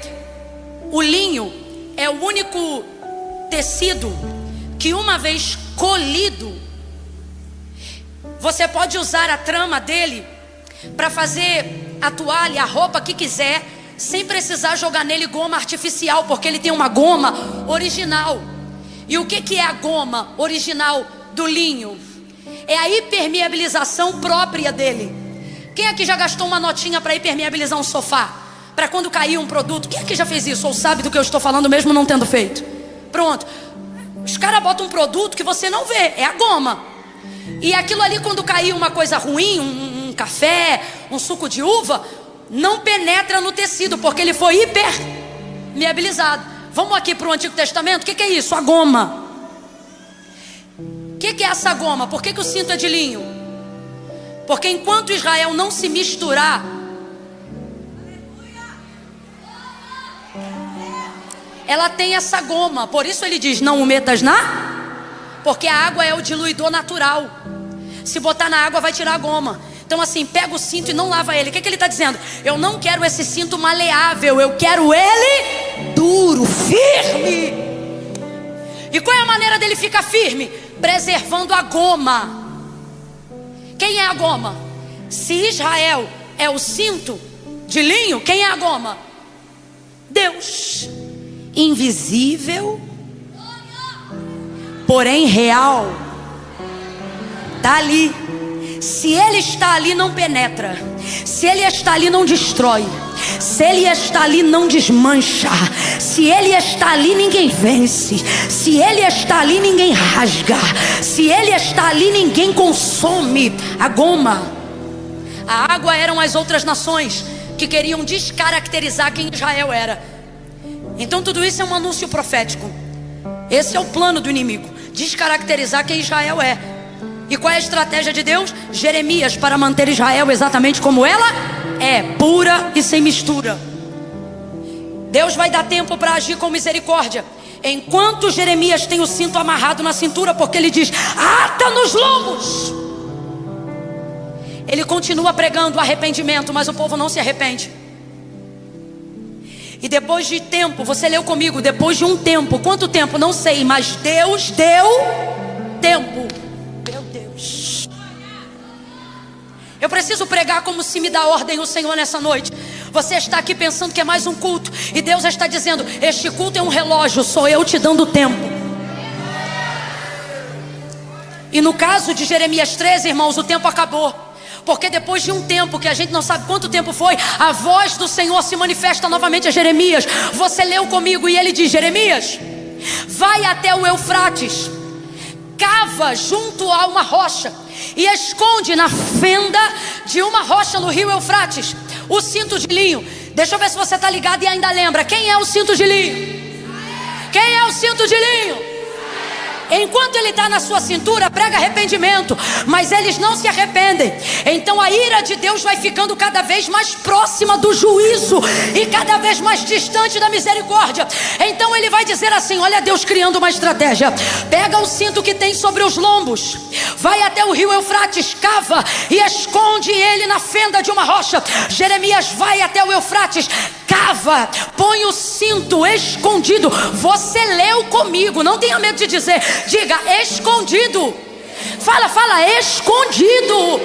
o linho é o único tecido que, uma vez colhido, você pode usar a trama dele para fazer a toalha, a roupa que quiser, sem precisar jogar nele goma artificial, porque ele tem uma goma original. E o que é a goma original do linho? É a impermeabilização própria dele. Quem aqui já gastou uma notinha para impermeabilizar um sofá? Para quando cair um produto? Quem aqui já fez isso ou sabe do que eu estou falando mesmo não tendo feito? Pronto. Os caras botam um produto que você não vê, é a goma. E aquilo ali, quando cair uma coisa ruim, um café, um suco de uva, não penetra no tecido, porque ele foi impermeabilizado. Vamos aqui para o Antigo Testamento. O que é isso? A goma. O que é essa goma? Por que o cinto é de linho? Porque enquanto Israel não se misturar, ela tem essa goma. Por isso ele diz: não o metas na... Porque a água é o diluidor natural. Se botar na água vai tirar a goma. Então assim, pega o cinto e não lava ele. O que ele está dizendo? Eu não quero esse cinto maleável, eu quero ele duro, firme. E qual é a maneira dele ficar firme? Preservando a goma. Quem é a goma? Se Israel é o cinto de linho, quem é a goma? Deus. Invisível, porém real. Está ali. Se ele está ali, não penetra. Se ele está ali, não destrói. Se ele está ali, não desmancha. Se ele está ali, ninguém vence. Se ele está ali, ninguém rasga. Se ele está ali, ninguém consome. A goma. A água eram as outras nações que queriam descaracterizar quem Israel era. Então tudo isso é um anúncio profético. Esse é o plano do inimigo: descaracterizar quem Israel é. E qual é a estratégia de Deus? Jeremias, para manter Israel exatamente como ela é, pura e sem mistura. Deus vai dar tempo para agir com misericórdia, enquanto Jeremias tem o cinto amarrado na cintura, porque ele diz: ata nos lombos. Ele continua pregando arrependimento, mas o povo não se arrepende. E depois de tempo, você leu comigo, depois de um tempo, quanto tempo? Não sei, mas Deus deu tempo. Meu Deus. Eu preciso pregar como se me dá ordem o Senhor nessa noite. Você está aqui pensando que é mais um culto, e Deus está dizendo: este culto é um relógio, sou eu te dando tempo. E no caso de Jeremias 13, irmãos, o tempo acabou. Porque depois de um tempo, que a gente não sabe quanto tempo foi, a voz do Senhor se manifesta novamente a Jeremias. Você leu comigo e ele diz: Jeremias, vai até o Eufrates, cava junto a uma rocha e esconde na fenda de uma rocha no rio Eufrates o cinto de linho. Deixa eu ver se você está ligado e ainda lembra. Quem é o cinto de linho? Quem é o cinto de linho? Enquanto ele está na sua cintura, prega arrependimento, mas eles não se arrependem. Então a ira de Deus vai ficando cada vez mais próxima do juízo e cada vez mais distante da misericórdia. Então ele vai dizer assim: olha Deus criando uma estratégia. Pega o cinto que tem sobre os lombos, vai até o rio Eufrates, cava e esconde ele na fenda de uma rocha. Jeremias vai até o Eufrates, cava, põe o cinto escondido. Você leu comigo, não tenha medo de dizer. Diga escondido. Fala, escondido.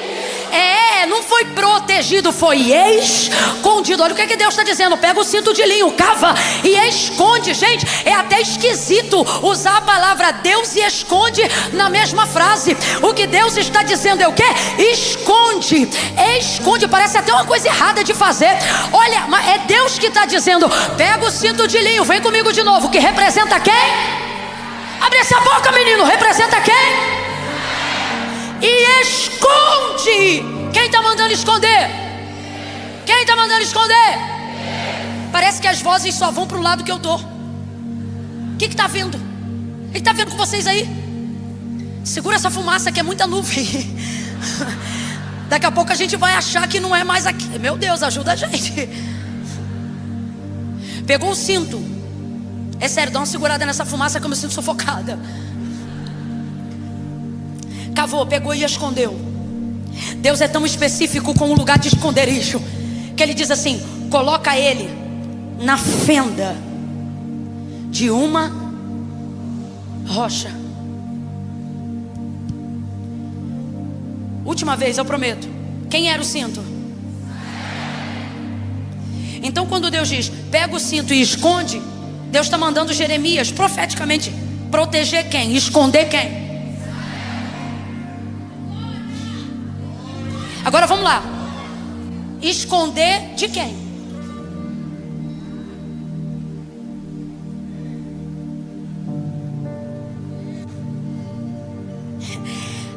Não foi protegido, foi escondido. Olha o que Deus está dizendo: pega o cinto de linho, cava e esconde. Gente, é até esquisito usar a palavra Deus e esconde na mesma frase. O que Deus está dizendo é o quê? Esconde, esconde. Parece até uma coisa errada de fazer. Olha, mas é Deus que está dizendo: pega o cinto de linho, vem comigo de novo. Que representa quem? Abre essa boca, menino. Representa quem? E esconde. Quem está mandando esconder? Quem está mandando esconder? Parece que as vozes só vão para o lado que eu estou. O que está vendo? O que está vendo com vocês aí? Segura essa fumaça que é muita nuvem. Daqui a pouco a gente vai achar que não é mais aqui. Meu Deus, ajuda a gente. Pegou o cinto. É sério, dá uma segurada nessa fumaça que eu me sinto sufocada. Cavou, pegou e escondeu. Deus é tão específico com o lugar de esconderijo que ele diz assim: coloca ele na fenda de uma rocha. Última vez, eu prometo. Quem era o cinto? Então quando Deus diz pega o cinto e esconde, Deus está mandando Jeremias profeticamente proteger quem? Esconder quem? Agora vamos lá. Esconder de quem?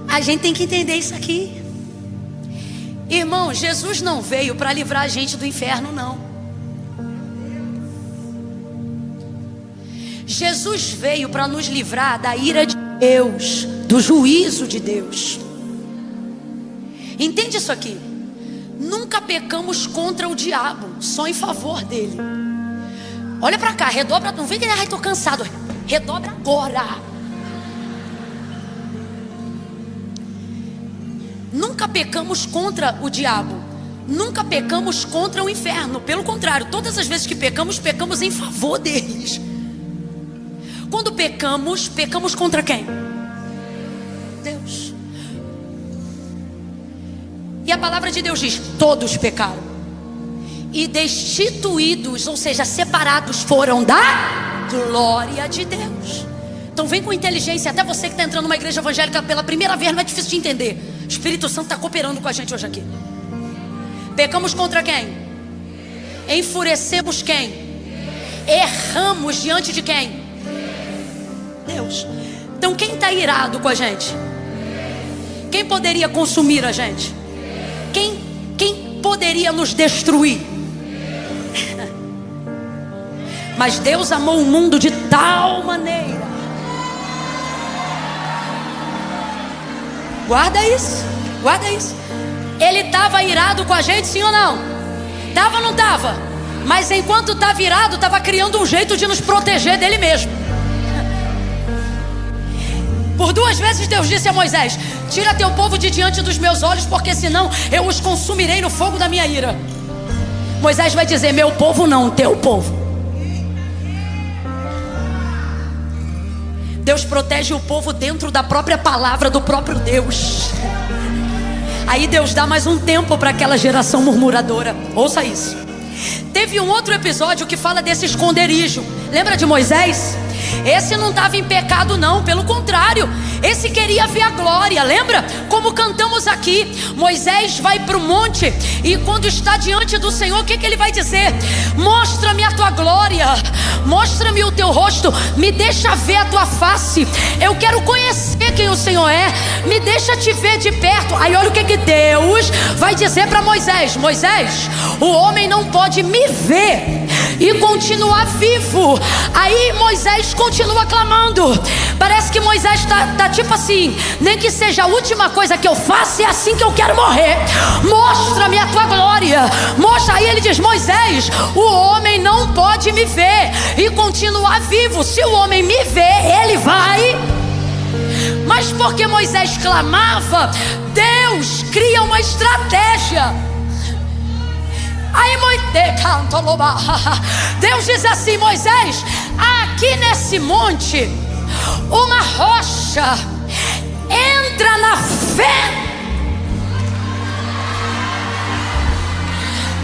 A gente tem que entender isso aqui. Irmão, Jesus não veio para livrar a gente do inferno, não. Jesus veio para nos livrar da ira de Deus, do juízo de Deus. Entende isso aqui? Nunca pecamos contra o diabo, só em favor dele. Olha para cá, redobra. Não vem que estou cansado. Redobra agora. Nunca pecamos contra o diabo. Nunca pecamos contra o inferno. Pelo contrário, todas as vezes que pecamos, pecamos em favor deles. Quando pecamos, pecamos contra quem? Deus. E a palavra de Deus diz: todos pecaram e destituídos, ou seja, separados foram da glória de Deus. Então vem com inteligência. Até você que está entrando numa igreja evangélica pela primeira vez, não é difícil de entender. O Espírito Santo está cooperando com a gente hoje aqui. Pecamos contra quem? Enfurecemos quem? Erramos diante de quem? Deus. Então quem está irado com a gente? Quem poderia consumir a gente? Quem poderia nos destruir? Mas Deus amou o mundo de tal maneira. Guarda isso, guarda isso. Ele estava irado com a gente, sim ou não? Estava ou não estava? Mas enquanto estava irado, estava criando um jeito de nos proteger dele mesmo. Por 2 vezes Deus disse a Moisés: tira teu povo de diante dos meus olhos, porque senão eu os consumirei no fogo da minha ira. Moisés vai dizer: meu povo não, teu povo. Deus protege o povo dentro da própria palavra do próprio Deus. Aí Deus dá mais um tempo para aquela geração murmuradora. Ouça isso. Teve um outro episódio que fala desse esconderijo. Lembra de Moisés? Esse não estava em pecado não, pelo contrário, esse queria ver a glória. Lembra? Como cantamos aqui, Moisés vai para o monte e quando está diante do Senhor, o que ele vai dizer? Mostra-me a tua glória, mostra-me o teu rosto, me deixa ver a tua face, eu quero conhecer quem o Senhor é, me deixa te ver de perto. Aí olha o que Deus vai dizer para Moisés: Moisés, o homem não pode me ver e continuar vivo. Aí Moisés continua clamando. Parece que Moisés tá tipo assim: nem que seja a última coisa que eu faço, é assim que eu quero morrer. Mostra-me a tua glória. Mostra. Aí ele diz: Moisés, o homem não pode me ver e continuar vivo. Se o homem me vê, ele vai. Mas porque Moisés clamava, Deus cria uma estratégia. Aí Deus diz assim: Moisés, aqui nesse monte, uma rocha, entra na fé.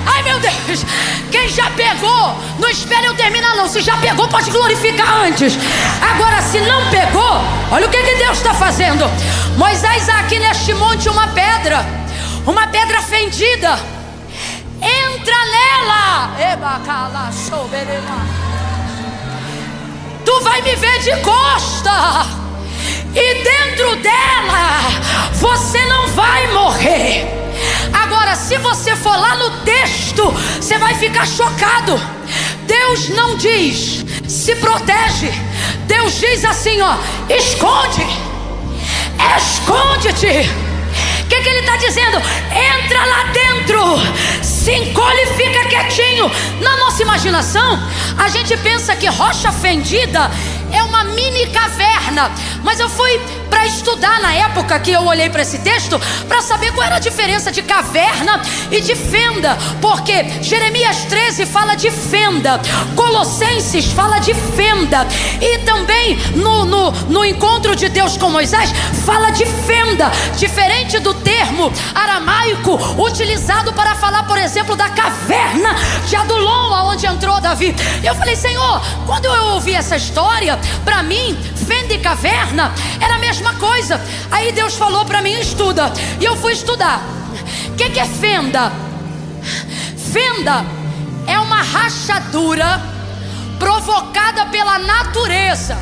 Ai meu Deus, quem já pegou, não espere eu terminar não. Se já pegou, pode glorificar antes. Agora, se não pegou, olha o que Deus está fazendo. Moisés, aqui neste monte uma pedra fendida, entra nela. Tu vai me ver de costa, e dentro dela você não vai morrer. Agora, se você for lá no texto, você vai ficar chocado. Deus não diz se protege. Deus diz assim, ó: esconde, esconde-te. O que ele está dizendo? Entra lá dentro, se encolhe e fica quietinho. Na nossa imaginação, a gente pensa que rocha fendida é uma mini caverna. Mas eu fui para estudar na época que eu olhei para esse texto, para saber qual era a diferença de caverna e de fenda. Porque Jeremias 13 fala de fenda, Colossenses fala de fenda, e também no encontro de Deus com Moisés fala de fenda, diferente do termo aramaico utilizado para falar, por exemplo, da caverna de Adulão, aonde entrou Davi. Eu falei: Senhor, quando eu ouvi essa história, para mim fenda e caverna era a mesma coisa. Aí Deus falou para mim: estuda. E eu fui estudar. O que é fenda? Fenda é uma rachadura provocada pela natureza,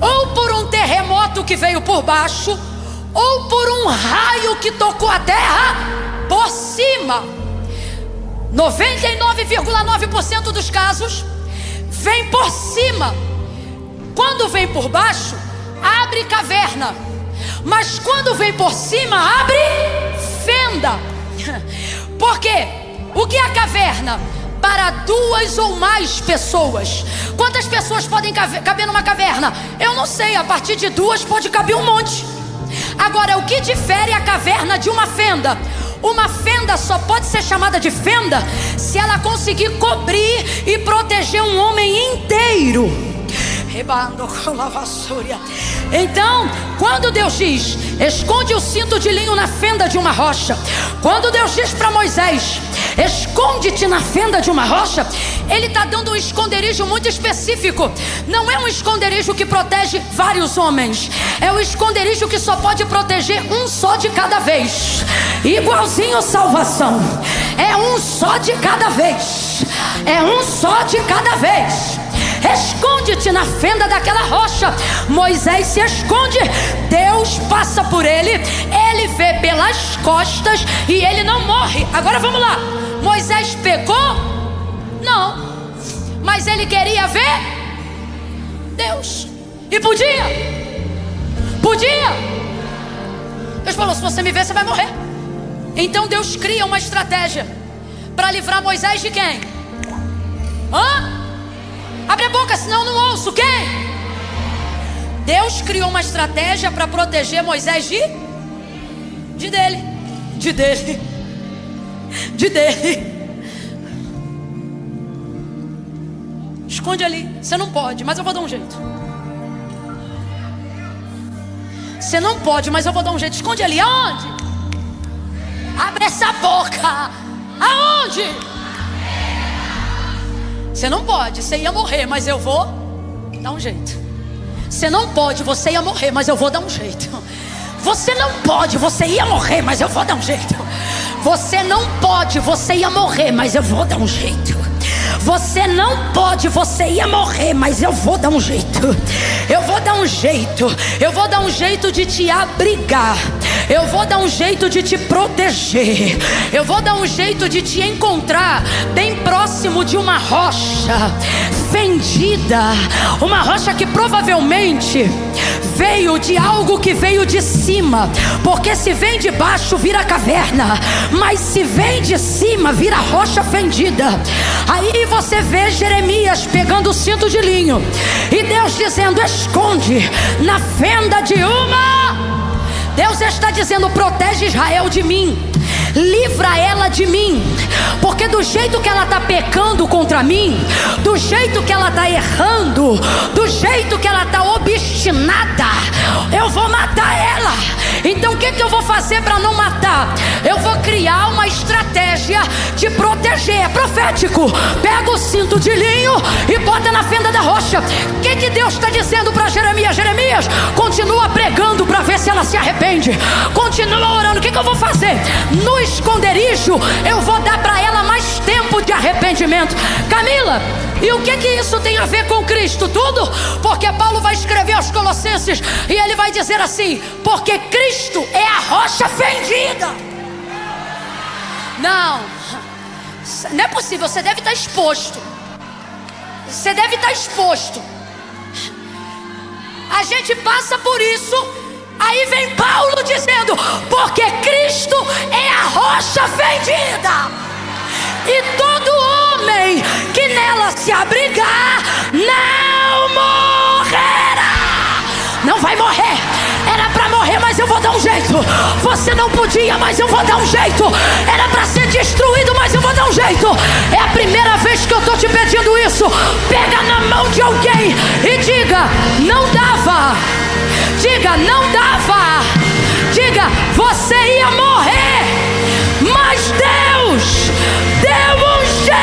ou por um terremoto que veio por baixo, ou por um raio que tocou a terra por cima. 99,9% dos casos vem por cima. Quando vem por baixo, abre caverna. Mas quando vem por cima, abre fenda. Por quê? O que é a caverna? Para 2 ou mais pessoas. Quantas pessoas podem caber numa caverna? Eu não sei, a partir de 2 pode caber um monte. Agora, o que difere a caverna de uma fenda? Uma fenda só pode ser chamada de fenda se ela conseguir cobrir e proteger um homem inteiro. Então, quando Deus diz: esconde o cinto de linho na fenda de uma rocha, quando Deus diz para Moisés: esconde-te na fenda de uma rocha, Ele está dando um esconderijo muito específico. Não é um esconderijo que protege vários homens, é um esconderijo que só pode proteger um só de cada vez. Igualzinho salvação, é um só de cada vez, é um só de cada vez. Esconde-te na fenda daquela rocha. Moisés se esconde, Deus passa por ele, ele vê pelas costas e ele não morre. Agora vamos lá. Moisés pecou? Não. Mas ele queria ver Deus. E podia? Podia. Deus falou: se você me ver, você vai morrer. Então Deus cria uma estratégia para livrar Moisés de quem? Abre a boca, senão eu não ouço. Quem? Deus criou uma estratégia para proteger Moisés de dele. Esconde ali. Você não pode, mas eu vou dar um jeito. Você não pode, mas eu vou dar um jeito. Esconde ali. Aonde? Abre essa boca. Aonde? Você não pode, você ia morrer, mas eu vou dar um jeito. Você não pode, você ia morrer, mas eu vou dar um jeito. Você não pode, você ia morrer, mas eu vou dar um jeito. Você não pode, você ia morrer, mas eu vou dar um jeito. Você não pode, você ia morrer, mas eu vou dar um jeito. Eu vou dar um jeito. Eu vou dar um jeito de te abrigar. Eu vou dar um jeito de te proteger. Eu vou dar um jeito de te encontrar bem próximo de uma rocha fendida. Uma rocha que provavelmente veio de algo que veio de cima. Porque se vem de baixo vira caverna, mas se vem de cima vira rocha fendida. Aí você vê Jeremias pegando o cinto de linho e Deus dizendo: esconde na fenda de uma. Deus está dizendo: protege Israel de mim, livra ela de mim, porque do jeito que ela está pecando contra mim, do jeito que ela está errando, do jeito que ela está obstinada, eu vou matar ela. Então o que eu vou fazer para não matar? Eu vou criar uma estratégia de proteger. É profético. Pega o cinto de linho e bota na fenda da rocha. O que Deus está dizendo para Jeremias? Jeremias, continua pregando para ver se ela se arrepende. Continua orando. O que eu vou fazer? No esconderijo eu vou dar para ela mais tempo de arrependimento. Camila, e o que isso tem a ver com Cristo? Tudo, porque Paulo vai escrever aos Colossenses e ele vai dizer assim: porque Cristo é a rocha fendida. Não é possível, você deve estar exposto. Você deve estar exposto. A gente passa por isso. Aí vem Paulo dizendo: porque Cristo é a rocha fendida, e todo homem que nela se abrigar não morrerá. Não vai morrer. Era para morrer, mas eu vou dar um jeito. Você não podia, mas eu vou dar um jeito. Era para ser destruído, mas eu vou dar um jeito. É a primeira vez que eu estou te pedindo isso. Pega na mão de alguém e diga: não dava. Diga: não dava. Diga: você ia morrer, mas Deus deu um jeito.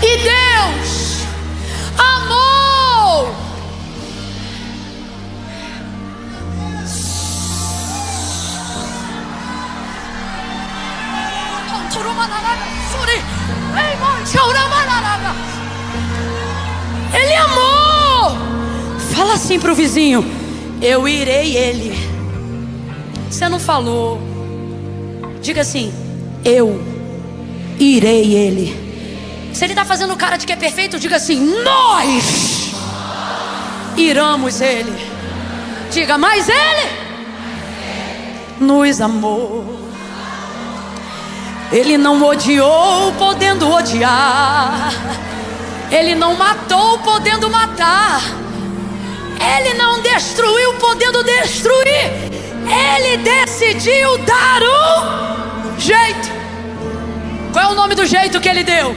E Deus amou. Ele amou. Fala assim pro vizinho: eu irei ele. Você não falou. Diga assim: eu irei ele. Se ele está fazendo cara de que é perfeito, diga assim: nós iramos ele. Diga: mas ele nos amou. Ele não odiou podendo odiar. Ele não matou podendo matar. Ele não destruiu podendo destruir. Ele decidiu dar um jeito. Qual é o nome do jeito que ele deu?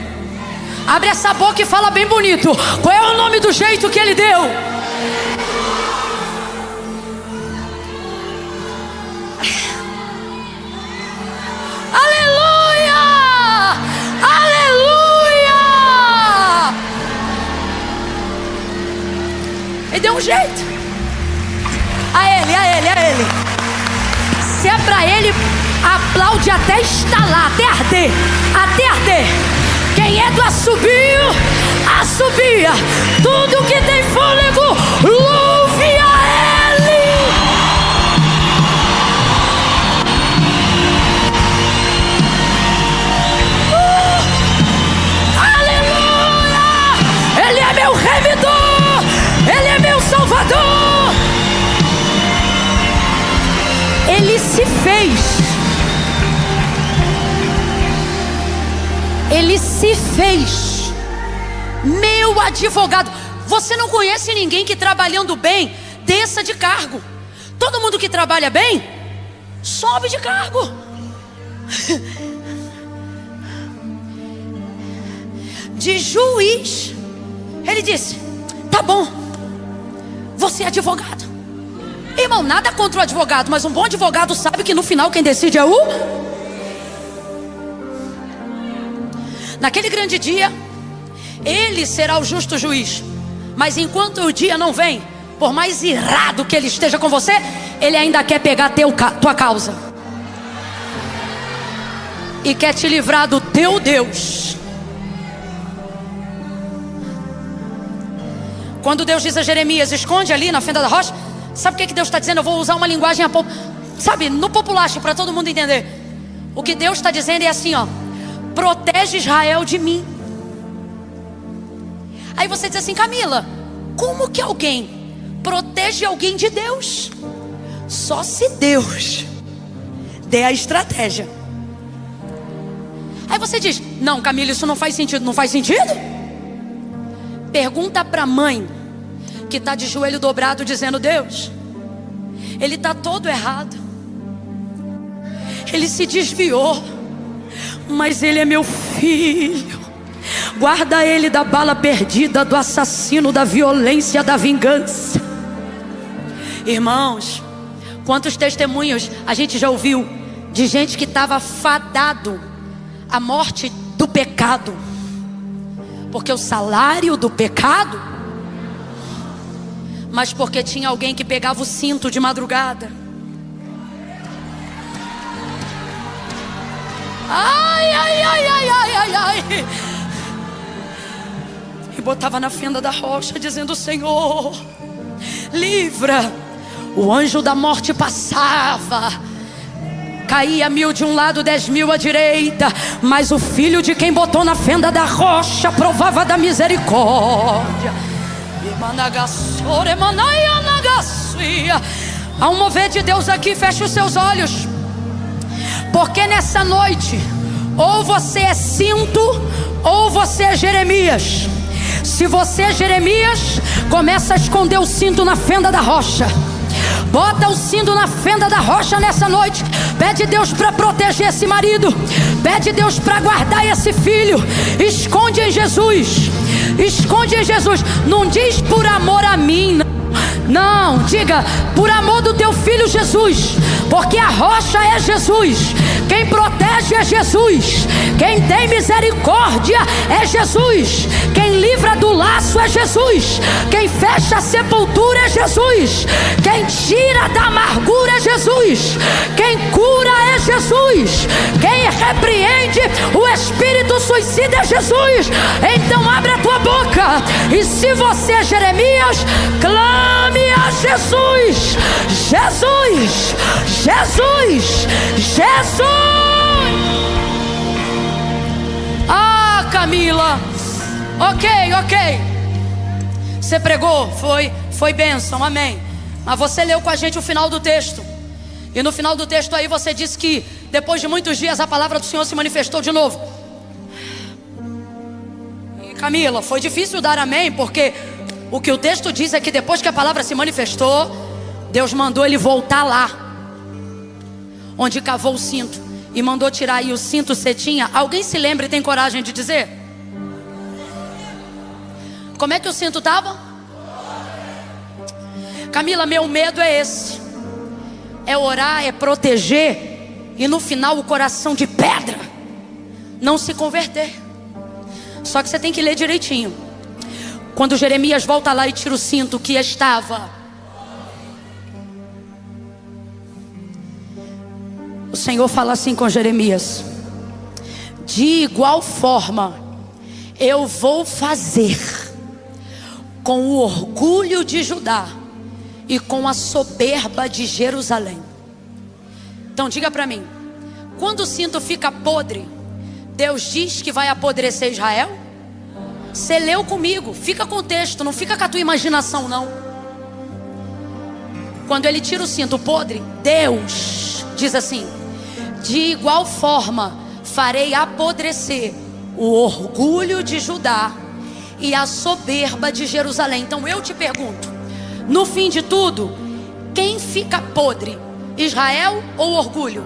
Abre essa boca e fala bem bonito. Qual é o nome do jeito que ele deu? Aleluia! Aleluia! Ele deu um jeito. A ele. Se é pra ele, aplaude até estalar, até arder. Até arder. Quem é do assobio, assobia. Tudo que tem fôlego, louve a Ele. Aleluia! Ele é meu remidor. Ele é meu salvador. Ele se fez. Ele se fez meu advogado. Você não conhece ninguém que trabalhando bem desça de cargo. Todo mundo que trabalha bem sobe de cargo. De juiz, ele disse: tá bom, você é advogado. Irmão, nada contra o advogado, mas um bom advogado sabe que no final quem decide é o... Naquele grande dia, ele será o justo juiz. Mas enquanto o dia não vem, por mais irado que ele esteja com você, ele ainda quer pegar tua causa e quer te livrar do teu Deus. Quando Deus diz a Jeremias, esconde ali na fenda da rocha, sabe o que Deus está dizendo? Eu vou usar uma linguagem, sabe, no populacho, para todo mundo entender. O que Deus está dizendo é assim, ó: protege Israel de mim. Aí você diz assim: Camila, como que alguém protege alguém de Deus? Só se Deus der a estratégia. Aí você diz: não, Camila, isso não faz sentido. Não faz sentido? Pergunta para a mãe que está de joelho dobrado dizendo: Deus, ele está todo errado, ele se desviou, mas ele é meu filho. Guarda ele da bala perdida, do assassino, da violência, da vingança. Irmãos, quantos testemunhos a gente já ouviu de gente que estava fadado à morte do pecado, porque o salário do pecado, mas porque tinha alguém que pegava o cinto de madrugada. Ai, ai, ai, ai, ai, ai, ai. E botava na fenda da rocha dizendo: Senhor, livra. O anjo da morte passava, caía 1000 de um lado, 10.000 à direita, mas o filho de quem botou na fenda da rocha provava da misericórdia. Há um mover de Deus aqui. Feche os seus olhos, porque nessa noite, ou você é cinto, ou você é Jeremias. Se você é Jeremias, começa a esconder o cinto na fenda da rocha. Bota o cinto na fenda da rocha nessa noite. Pede Deus para proteger esse marido. Pede Deus para guardar esse filho. Esconde em Jesus. Esconde em Jesus. Não diz por amor a mim, não, diga por amor do teu filho Jesus, porque a rocha é Jesus. Quem protege é Jesus. Quem tem misericórdia é Jesus. Quem livra do laço é Jesus. Quem fecha a sepultura é Jesus. Quem tira da amargura é Jesus. Quem cura é Jesus. Quem repreende o espírito suicida é Jesus. Então abre a tua boca, e se você é Jeremias, clame a Jesus. Jesus, Jesus, Jesus. Ah, Camila, ok. Você pregou, foi bênção, amém. Mas você leu com a gente o final do texto, e no final do texto aí você disse que depois de muitos dias a palavra do Senhor se manifestou de novo. E Camila, foi difícil dar amém, porque o que o texto diz é que depois que a palavra se manifestou, Deus mandou ele voltar lá onde cavou o cinto, e mandou tirar aí o cinto cetinha. Alguém se lembra e tem coragem de dizer? Como é que o cinto estava? Camila, meu medo é esse: é orar, é proteger, e no final o coração de pedra não se converter. Só que você tem que ler direitinho. Quando Jeremias volta lá e tira o cinto que estava, o Senhor fala assim com Jeremias: de igual forma eu vou fazer com o orgulho de Judá e com a soberba de Jerusalém. Então diga para mim, quando o cinto fica podre, Deus diz que vai apodrecer Israel? Você leu comigo, fica com o texto, não fica com a tua imaginação não. Quando ele tira o cinto podre, Deus diz assim: de igual forma farei apodrecer o orgulho de Judá e a soberba de Jerusalém. Então eu te pergunto, no fim de tudo, quem fica podre? Israel ou orgulho?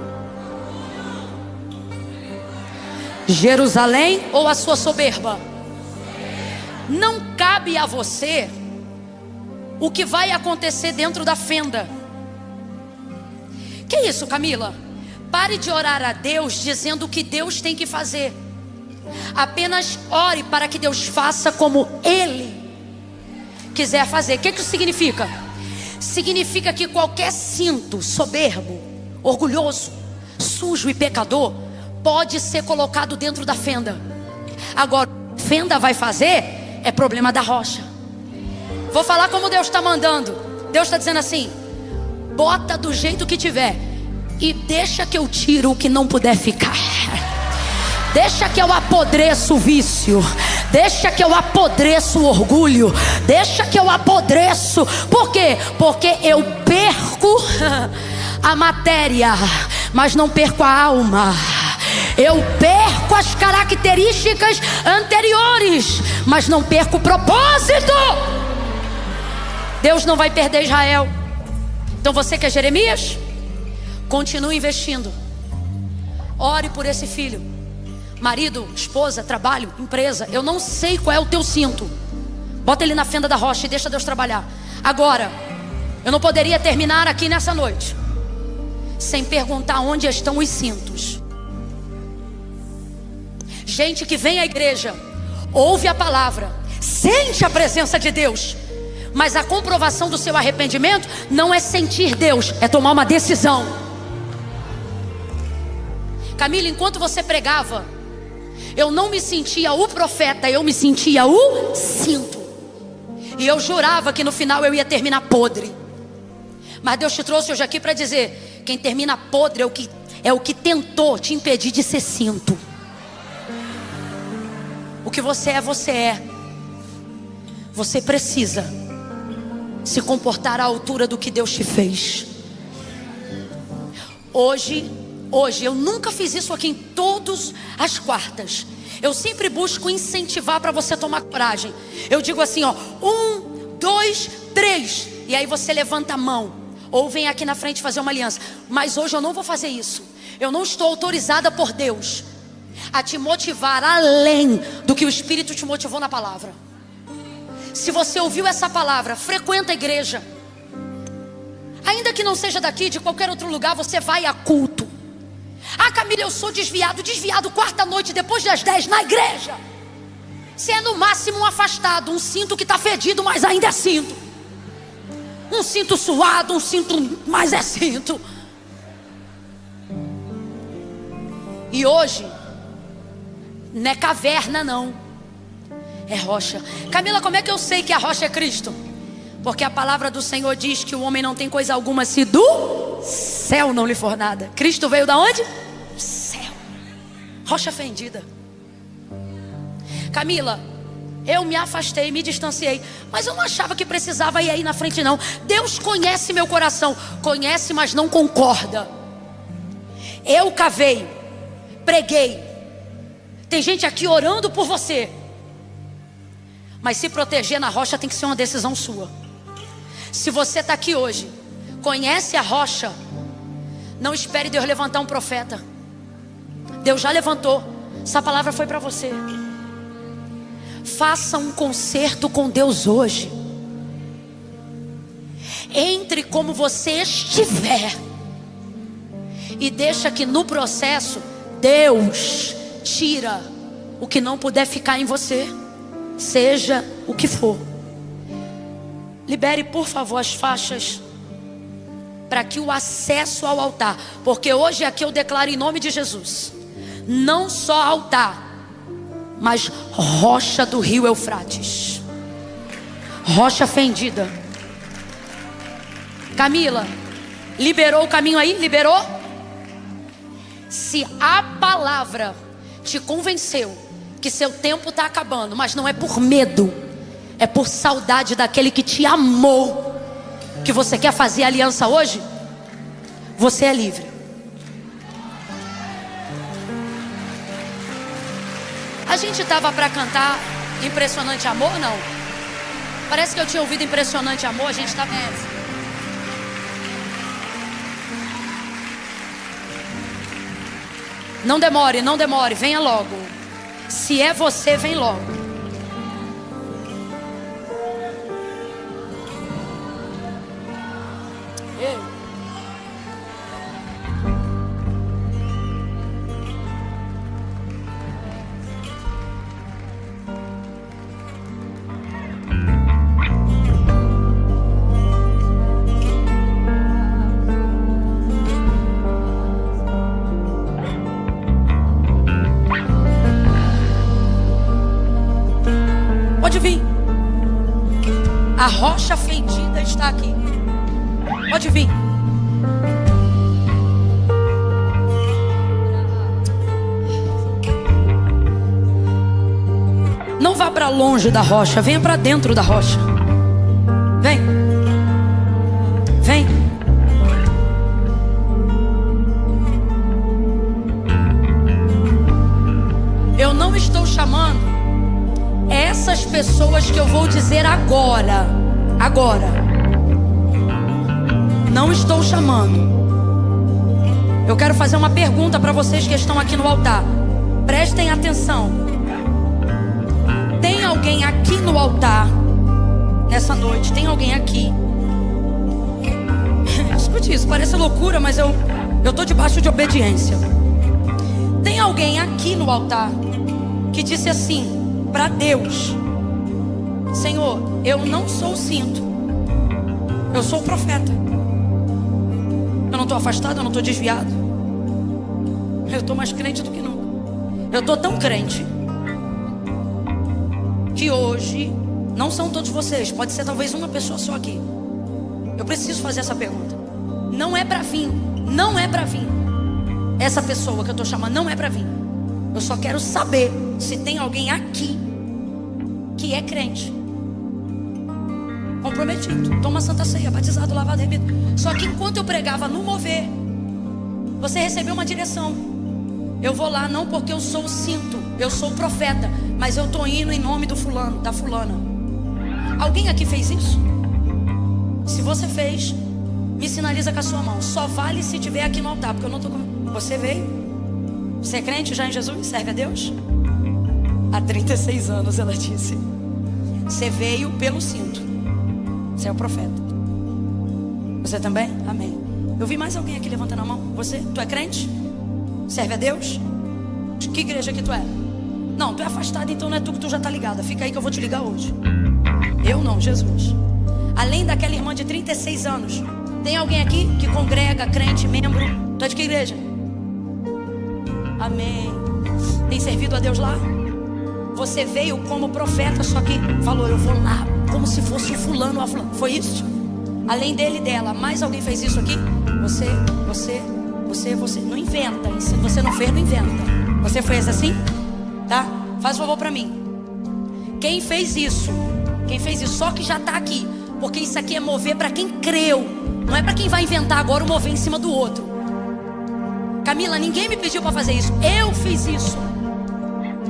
Jerusalém ou a sua soberba? Não cabe a você o que vai acontecer dentro da fenda. Que isso, Camila? Pare de orar a Deus dizendo o que Deus tem que fazer. Apenas ore para que Deus faça como Ele quiser fazer. O que isso significa? Significa que qualquer cinto soberbo, orgulhoso, sujo e pecador pode ser colocado dentro da fenda. Agora, o que a fenda vai fazer é problema da rocha. Vou falar como Deus está mandando. Deus está dizendo assim: bota do jeito que tiver e deixa que eu tiro o que não puder ficar. Deixa que eu apodreço o vício. Deixa que eu apodreço o orgulho. Deixa que eu apodreço. Por quê? Porque eu perco a matéria, mas não perco a alma. Eu perco as características anteriores, mas não perco o propósito. Deus não vai perder Israel. Então você que é Jeremias, continue investindo. Ore por esse filho. Marido, esposa, trabalho, empresa. Eu não sei qual é o teu cinto. Bota ele na fenda da rocha e deixa Deus trabalhar. Agora, eu não poderia terminar aqui nessa noite sem perguntar onde estão os cintos. Gente que vem à igreja, ouve a palavra, sente a presença de Deus, mas a comprovação do seu arrependimento não é sentir Deus, é tomar uma decisão. Camila, enquanto você pregava, eu não me sentia o profeta, eu me sentia o cinto. E eu jurava que no final eu ia terminar podre. Mas Deus te trouxe hoje aqui para dizer: quem termina podre é o que tentou te impedir de ser cinto. O que você é, você é. Você precisa se comportar à altura do que Deus te fez. Hoje, eu nunca fiz isso aqui em todas as quartas. Eu sempre busco incentivar para você tomar coragem. Eu digo assim, ó: 1, 2, 3. E aí você levanta a mão, ou vem aqui na frente fazer uma aliança. Mas hoje eu não vou fazer isso. Eu não estou autorizada por Deus a te motivar além do que o Espírito te motivou na palavra. Se você ouviu essa palavra, frequenta a igreja. Ainda que não seja daqui, de qualquer outro lugar, você vai a culto. Ah, Camila, eu sou desviado quarta noite depois das 10 na igreja. Você é no máximo um afastado, um cinto que está fedido, mas ainda é cinto. Um cinto suado, um cinto, mas é cinto. E hoje não é caverna não, é rocha. Camila, como é que eu sei que a rocha é Cristo? Porque a palavra do Senhor diz que o homem não tem coisa alguma se do céu não lhe for nada. Cristo veio da onde? Céu. Rocha fendida. Camila, eu me afastei, me distanciei, mas eu não achava que precisava ir aí na frente não. Deus conhece meu coração. Conhece, mas não concorda. Eu cavei, preguei. Tem gente aqui orando por você, mas se proteger na rocha tem que ser uma decisão sua. Se você está aqui hoje, conhece a rocha, não espere Deus levantar um profeta. Deus já levantou. Essa palavra foi para você. Faça um concerto com Deus hoje. Entre como você estiver e deixa que no processo Deus tira o que não puder ficar em você, seja o que for. Libere, por favor, as faixas para que o acesso ao altar, porque hoje aqui eu declaro em nome de Jesus, não só altar, mas rocha do rio Eufrates, rocha fendida. Camila, liberou o caminho aí? Liberou? Se a palavra te convenceu que seu tempo está acabando, mas não é por medo, é por saudade daquele que te amou, que você quer fazer aliança hoje, você é livre. A gente estava para cantar Impressionante Amor, não? Parece que eu tinha ouvido Impressionante Amor. A gente estava... Não demore, venha logo. Se é você, vem logo. Ei. A rocha fendida está aqui. Pode vir. Não vá para longe da rocha, venha para dentro da rocha. Vem. Vem. Eu não estou chamando essas pessoas que eu vou dizer agora. Agora. Não estou chamando. Eu quero fazer uma pergunta para vocês que estão aqui no altar. Prestem atenção. Tem alguém aqui no altar nessa noite? Tem alguém aqui? Escute isso, parece loucura, mas eu estou debaixo de obediência. Tem alguém aqui no altar que disse assim para Deus: Senhor, eu não sou o cinto, eu sou o profeta. Eu não estou afastado, eu não estou desviado. Eu estou mais crente do que nunca. Eu estou tão crente que hoje, não são todos vocês, pode ser talvez uma pessoa só aqui. Eu preciso fazer essa pergunta. Não é para vir, não é para vir. Essa pessoa que eu estou chamando não é para vir. Eu só quero saber se tem alguém aqui que é crente, comprometido, toma Santa Ceia, batizado, lavado, remido. Só que enquanto eu pregava no mover, você recebeu uma direção. Eu vou lá não porque eu sou o cinto, eu sou o profeta, mas eu estou indo em nome do fulano, da fulana. Alguém aqui fez isso? Se você fez, me sinaliza com a sua mão. Só vale se tiver aqui no altar, porque eu não estou com... Você veio? Você é crente já em Jesus? Serve a Deus? Há 36 anos, ela disse. Você veio pelo cinto. Você é o profeta. Você também? Amém. Eu vi mais alguém aqui levantando a mão. Você? Tu é crente? Serve a Deus? De que igreja que tu é? Não, tu é afastado, então não é tu que tu já tá ligada. Fica aí que eu vou te ligar hoje. Eu não, Jesus. Além daquela irmã de 36 anos, tem alguém aqui que congrega, crente, membro? Tu é de que igreja? Amém. Tem servido a Deus lá? Você veio como profeta, só que falou, eu vou lá como se fosse o fulano ou a fulana. Foi isso? Além dele e dela, mais alguém fez isso aqui? Você. Não inventa. E se você não fez, não inventa. Você fez assim? Tá? Faz um favor pra mim. Quem fez isso? Só que já tá aqui. Porque isso aqui é mover pra quem creu. Não é pra quem vai inventar agora o mover em cima do outro. Camila, ninguém me pediu pra fazer isso. Eu fiz isso.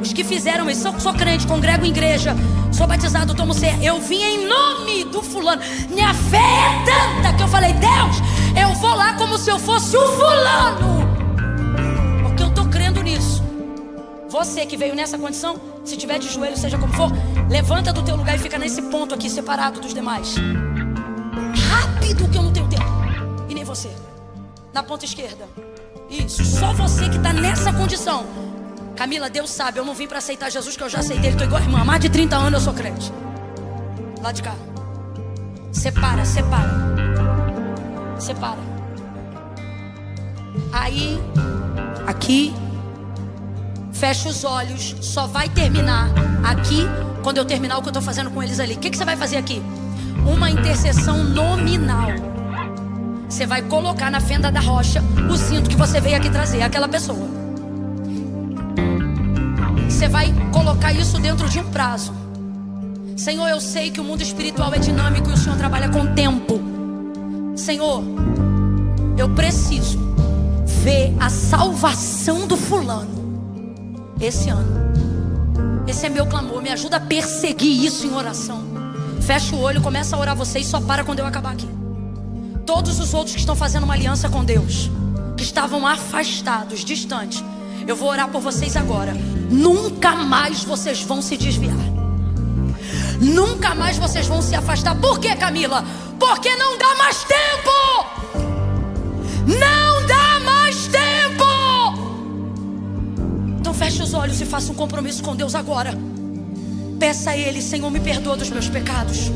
Os que fizeram isso, sou crente, congrego em igreja, sou batizado, tomo ceia. Eu vim em nome do fulano. Minha fé é tanta que eu falei, Deus, eu vou lá como se eu fosse o fulano, porque eu tô crendo nisso. Você que veio nessa condição, se tiver de joelho, seja como for, levanta do teu lugar e fica nesse ponto aqui, separado dos demais. Rápido, que eu não tenho tempo. E nem você. Na ponta esquerda. Isso, só você que está nessa condição. Camila, Deus sabe, eu não vim para aceitar Jesus, que eu já aceitei. Ele, tô igual a irmã, há mais de 30 anos eu sou crente. Lá de cá. Separa. Aí, aqui, fecha os olhos. Só vai terminar aqui quando eu terminar o que eu estou fazendo com eles ali. O que você vai fazer aqui? Uma intercessão nominal. Você vai colocar na fenda da rocha o cinto que você veio aqui trazer, aquela pessoa. Você vai colocar isso dentro de um prazo. Senhor, eu sei que o mundo espiritual é dinâmico e o Senhor trabalha com tempo. Senhor, eu preciso ver a salvação do fulano esse ano. Esse é meu clamor, me ajuda a perseguir isso em oração. Fecha o olho, começa a orar você e só para quando eu acabar aqui. Todos os outros que estão fazendo uma aliança com Deus, que estavam afastados, distantes, eu vou orar por vocês agora. Nunca mais vocês vão se desviar. Nunca mais vocês vão se afastar. Por quê, Camila? Porque não dá mais tempo. Não dá mais tempo. Então feche os olhos e faça um compromisso com Deus agora. Peça a Ele, Senhor, me perdoa dos meus pecados,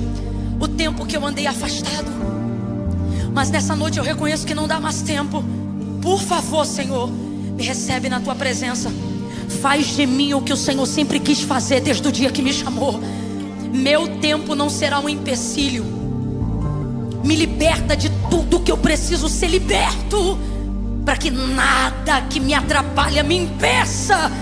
o tempo que eu andei afastado. Mas nessa noite eu reconheço que não dá mais tempo. Por favor, Senhor, me recebe na Tua presença. Faz de mim o que o Senhor sempre quis fazer desde o dia que me chamou. Meu tempo não será um empecilho. Me liberta de tudo que eu preciso ser liberto, para que nada que me atrapalhe me impeça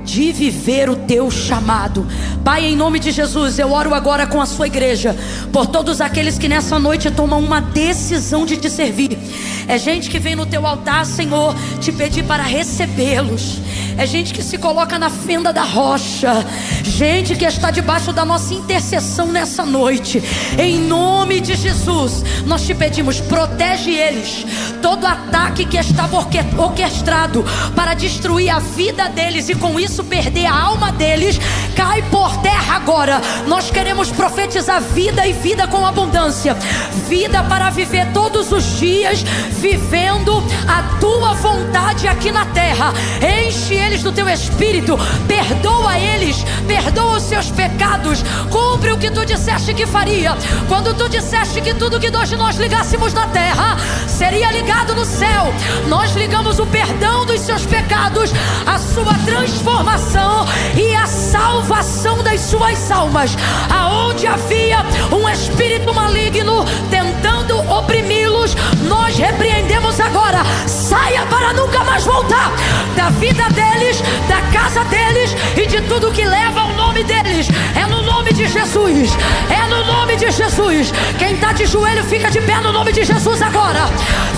de viver o teu chamado. Pai, em nome de Jesus, eu oro agora com a sua igreja, por todos aqueles que nessa noite tomam uma decisão de te servir. É gente que vem no teu altar, Senhor, te pedir para recebê-los. É gente que se coloca na fenda da rocha. Gente que está debaixo da nossa intercessão nessa noite. Em nome de Jesus, nós te pedimos, protege eles. Todo ataque que estava orquestrado para destruir a vida deles e com isso perder a alma deles, cai por terra agora. Nós queremos profetizar vida e vida com abundância. Vida para viver todos os dias, vivendo a tua vontade aqui na terra. Enche eles do teu espírito, perdoa eles, perdoa os seus pecados, cumpre o que tu disseste que faria. Quando tu disseste que tudo que hoje nós ligássemos na terra seria ligado no céu, nós ligamos o perdão dos seus pecados, a sua transformação e a salvação das suas almas. Aonde havia um espírito maligno tentando oprimi-los, nós repreendemos agora. Saia para nunca mais voltar da vida deles, da casa deles e de tudo que leva ao nome deles. É no nome de Jesus, é no nome de Jesus. Quem está de joelho, fica de pé no nome de Jesus agora.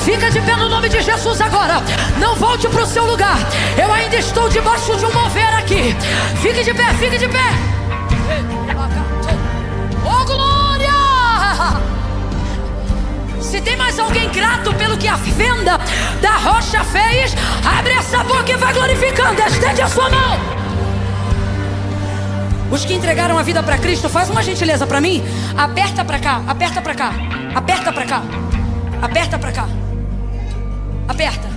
Fica de pé no nome de Jesus agora. Não volte para o seu lugar. Eu ainda estou debaixo de um mover aqui. Fique de pé, fique de pé. Oh, glória! Se tem mais alguém grato pelo que a fenda da rocha fez, abre essa boca e vai glorificando. Estende a sua mão. Os que entregaram a vida para Cristo, faz uma gentileza para mim. Aperta para cá, aperta para cá, aperta para cá, aperta para cá. Aperta.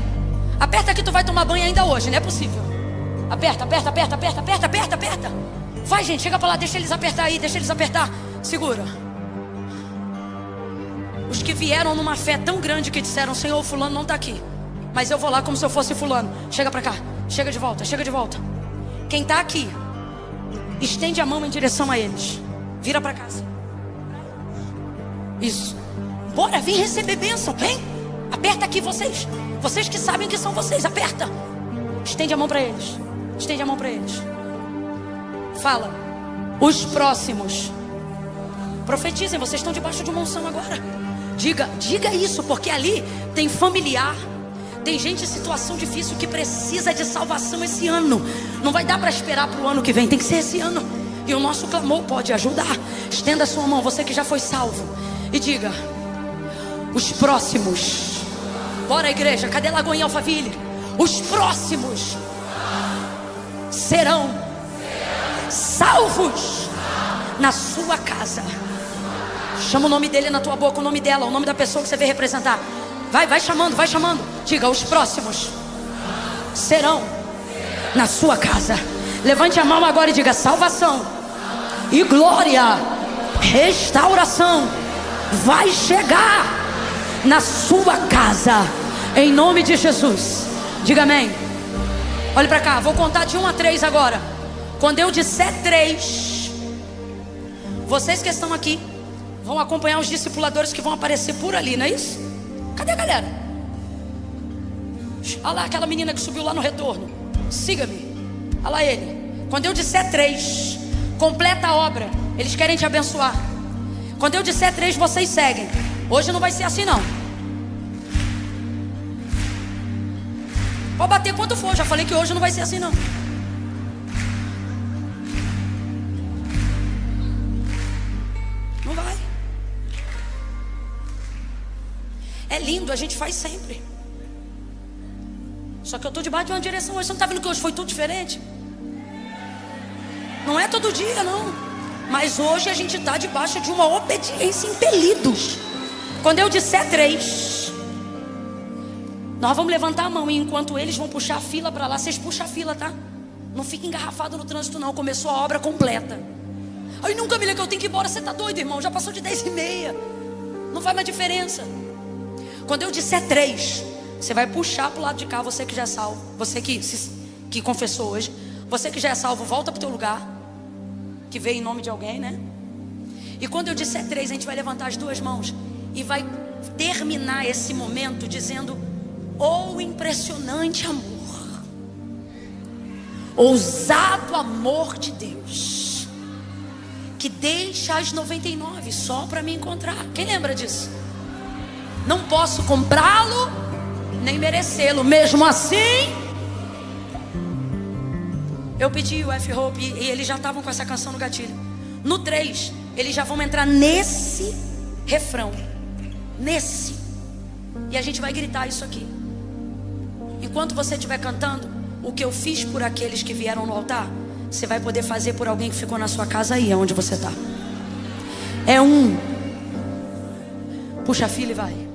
Aperta que tu vai tomar banho ainda hoje, não é possível. Aperta, aperta, aperta, aperta, aperta, aperta, aperta. Vai, gente, chega para lá, deixa eles apertar aí, deixa eles apertar. Segura. Os que vieram numa fé tão grande que disseram: Senhor, o fulano não está aqui, mas eu vou lá como se eu fosse fulano. Chega para cá, chega de volta, chega de volta. Quem está aqui, estende a mão em direção a eles. Vira para casa. Isso. Bora, vem receber bênção, vem. Aperta aqui vocês. Vocês que sabem que são vocês, aperta. Estende a mão para eles. Estende a mão para eles. Fala: os próximos. Profetizem, vocês estão debaixo de uma unção agora. Diga isso, porque ali tem familiar, tem gente em situação difícil que precisa de salvação esse ano. Não vai dar para esperar para o ano que vem, tem que ser esse ano. E o nosso clamor pode ajudar. Estenda a sua mão, você que já foi salvo, e diga: os próximos. Bora, igreja, cadê Lagoinha Alphaville? Os próximos serão salvos na sua casa. Chama o nome dele na tua boca, o nome dela, o nome da pessoa que você vê representar. Vai chamando, vai chamando. Diga: os próximos serão na sua casa. Levante a mão agora e diga: salvação e glória, restauração vai chegar na sua casa, em nome de Jesus. Diga amém. Olhe para cá, vou contar de 1 a 3 agora. Quando eu disser 3, vocês que estão aqui vão acompanhar os discipuladores que vão aparecer por ali, não é isso? Cadê a galera? Olha lá aquela menina que subiu lá no retorno. Siga-me. Olha lá ele. Quando eu disser 3, completa a obra. Eles querem te abençoar. Quando eu disser 3, vocês seguem. Hoje não vai ser assim não. Pode bater quanto for. Já falei que hoje não vai ser assim não. Não vai. É lindo, a gente faz sempre. Só que eu estou debaixo de uma direção hoje. Você não está vendo que hoje foi tudo diferente? Não é todo dia não. Mas hoje a gente está debaixo de uma obediência, impelidos. Quando eu disser 3, nós vamos levantar a mão. E enquanto eles vão puxar a fila para lá, vocês puxam a fila, tá? Não fica engarrafado no trânsito não. Começou a obra completa. Ai, nunca me lembro que eu tenho que ir embora. Você está doido, irmão? Já passou de 10h30. Não faz mais diferença. Quando eu disser 3, você vai puxar para o lado de cá. Você que já é salvo, você que confessou hoje, você que já é salvo, volta para o teu lugar, que veio em nome de alguém, né? E quando eu disser 3, a gente vai levantar as 2 mãos e vai terminar esse momento dizendo: oh, impressionante amor, ousado amor de Deus, que deixa as 99 só para me encontrar. Quem lembra disso? Não posso comprá-lo nem merecê-lo, mesmo assim eu pedi o F-Hope e eles já estavam com essa canção no gatilho. No 3, eles já vão entrar nesse refrão, nesse, e a gente vai gritar isso aqui. Enquanto você estiver cantando, o que eu fiz por aqueles que vieram no altar, você vai poder fazer por alguém que ficou na sua casa aí, onde você está. É um. Puxa a fila e vai.